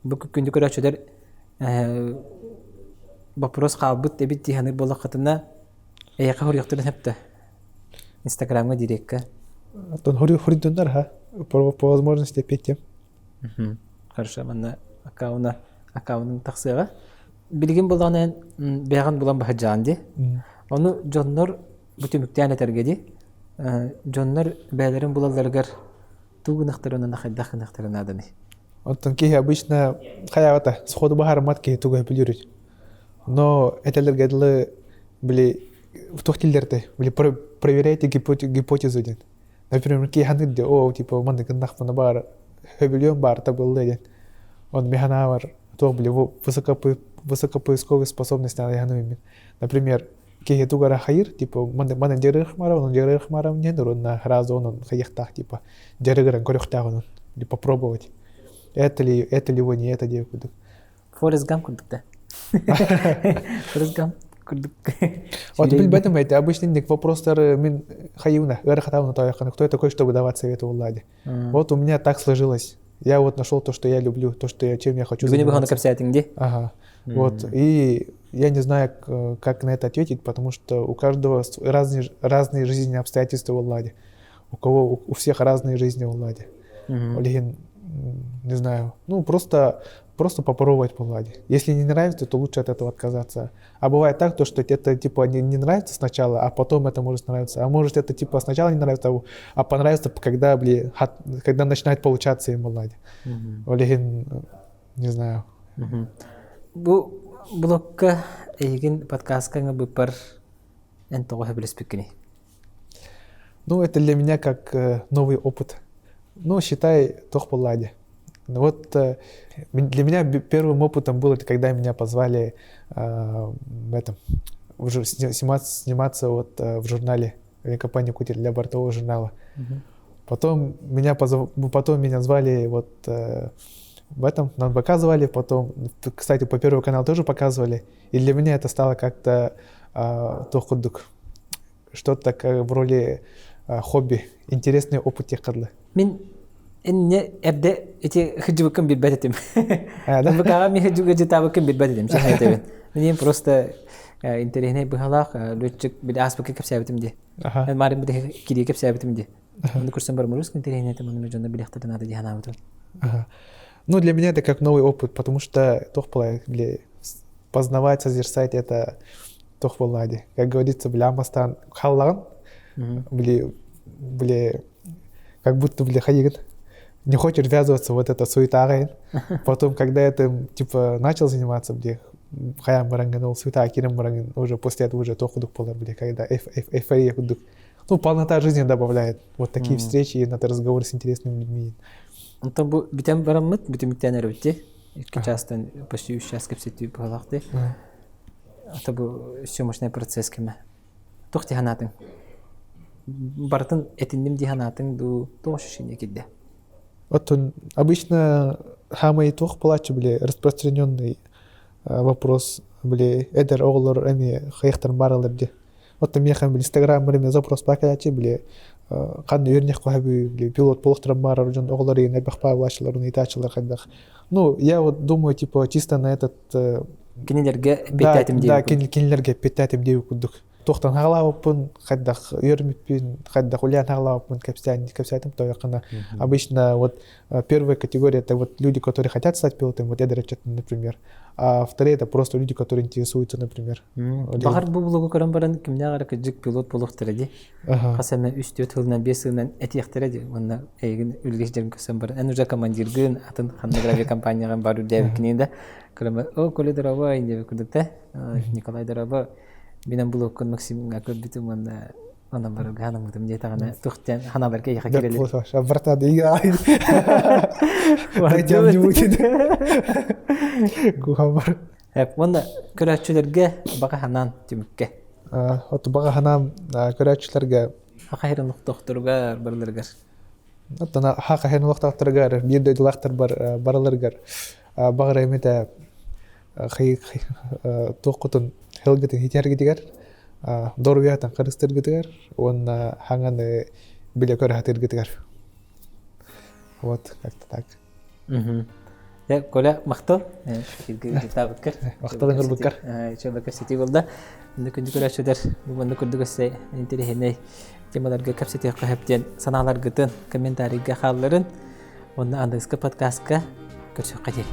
бүкі күнді көрі өчедер вопрос қалбыт дебет дейханыр болақ қатына әйеқа хұрияқтырын әпті. Инстаграмға дирекка. Тон хұридондар, ха? По возможности петь тем. Хорошо, манна аккаунын тақсыға. Білген болғанын бәғын болан баға жанды. Оны жоннор бүтіміктен әтергеді. Жоннор бәлерін болаларғар туғынақтарынан қайдақынақтарын аданы. Онтан кейі обычно хаявата сходу бахар мат кейі туға білюрит. Но эталерге дылы в тухтилдерде проверяйте гипотезу ден. Например, кейі ханырды, типа, манды кындақпына бар, хөбілен бар, табылды ден. Он механавар, то высокопоисковые способности на януимен. Например, кейі тугара хайыр, типа, манды дерых мара, он дерых мара мне, на разу он хаяхтах, типа, дерыгран корюхтах он, или попробовать. Это ли его не это девку. Форест Гамп курдукта. Форест Гамп курдук. Вот бәтім әйті, обычный вопростар мен хайуна, әрқатауына таяқаны, кто я такой, чтобы давать советы Владе. Вот у меня так сложилось. Я вот нашел то, что я люблю, то, чем я хочу заниматься. Ага. Вот. И я не знаю, как на это ответить, потому что у каждого разные жизненные обстоятельства в Владе. У всех разные жизни в Владе. Не знаю. Ну, просто попробовать по Владе. Если не нравится, то лучше от этого отказаться. А бывает так, что это типа не нравится сначала, а потом это может нравиться. А может это типа сначала не нравится, а понравится, когда начинает получаться им Владе. Не знаю. Бу блокка эгин подкастка быпар энтого билеспекини. Ну, это для меня как новый опыт. Ну, считай, тох по Владе. Вот для меня первым опытом было, когда меня позвали сниматься вот в журнале компании Кутер для бортового журнала. Потом меня звали вот в этом, нам показывали, потом, кстати, по Первому каналу тоже показывали. И для меня это стало как-то что-то в роли хобби, интересный опыт тех кадлы. إني أبدأ إتي خجوكم بالبدتم. بقى مي خجوك جتابكم بالبدتم. شو هاي تبين؟ مني بروستا إنترهنا بهلاق لوتشك بالعصب كيف سابتم دي. الماري بده كذي كيف سابتم دي. من كل سنة برمروس إنترهنا تمام نجنا بالإختلاط هذا جهنا وتو. Ну, для меня это как новый опыт, потому что тохпла познавать, созерцать это тохплади. Как говорится, амастан халлан, как будто хаигат. Не хочешь ввязываться в вот это суета. Потом, когда я типа начал заниматься, хаям маранганул суета, кирим маранган, уже после этого уже то худук пола, когда эйфория худук. Ну, полнота жизни добавляет. Вот такие встречи и разговоры с интересными людьми. То битем бараммат, битем тянервте, часто почти сейчас капсетю палахты. То бу съемочный процесс кеме. Тохти ханатын. Бартын этинним диханатын ду тошишине кидде. Вот он обычно хамай тох плачу, распространенный вопрос, эдер оглор эми хайхтар баралерде. Вот механ бил Инстаграм мыреме запрос бакалачы биле кан үйрнек кохаби биле пилот болуктурам бар жон оголор ен элбахпа влашылар унитачылар кайдах. Ну, я вот думаю, типа, чисто на этот... Кинилерге петтәтим Да, дейбі. кинилерге петтәтим дейбі күддік. Тоқтан хағалауыппын, қайдақ үйірмеппін, қайдақ улян хағалауыппын, кәпсәтім, то яқына. Обычно вот первая категория это вот люди, которые хотят стать пилотом, вот я дырачат, например. А вторые это просто люди, которые интересуются, например. Бағар бұл блогы көрін барын кімне ағара күджік пилот болуқтыр әде. Қасамна 3-4 жылынан 5 жылынан әтияқтыр әде. Онна әйгін үлгештерін көсен барын. Ән ұжа командиргін атын қандаграви компанияған бару дәбі кінейді. Көрімі, о, Коле Дорова, индебі күрдікті. Николай Дорова. Менен бұл оқын Максимға көрбітім онан бару ғаным ұтым дей тағана тұқтен ханалар кей еқа керелі. Братан, Айтам не будет. Кухамар. Онда көрәтшілерге баға ханан түмікке. Вот баға ханам көрәтшілерге Ақайрын ұқтықтырғар барылырғар. Оттана хақа хен уақыттақтырғар, бір дөйділақтыр барылырғар. Бағыр әметі тоқытын хелгетін хитергедігер, дорвиятан қырыстыргедігер, оны хаңаны біле көрі хатыргедігер. Вот, как-то так. Я Коля мақтал. Мақталың ұрбыққар. Чөбі көсеті болды. Үнді күнді көрәшілер, бұнды күрді көсе интерехеней темаларға көпсеті қойыптен саналар күтін комментарийға қалыларын. Оны андыңызғы подкастқа көрші қадей.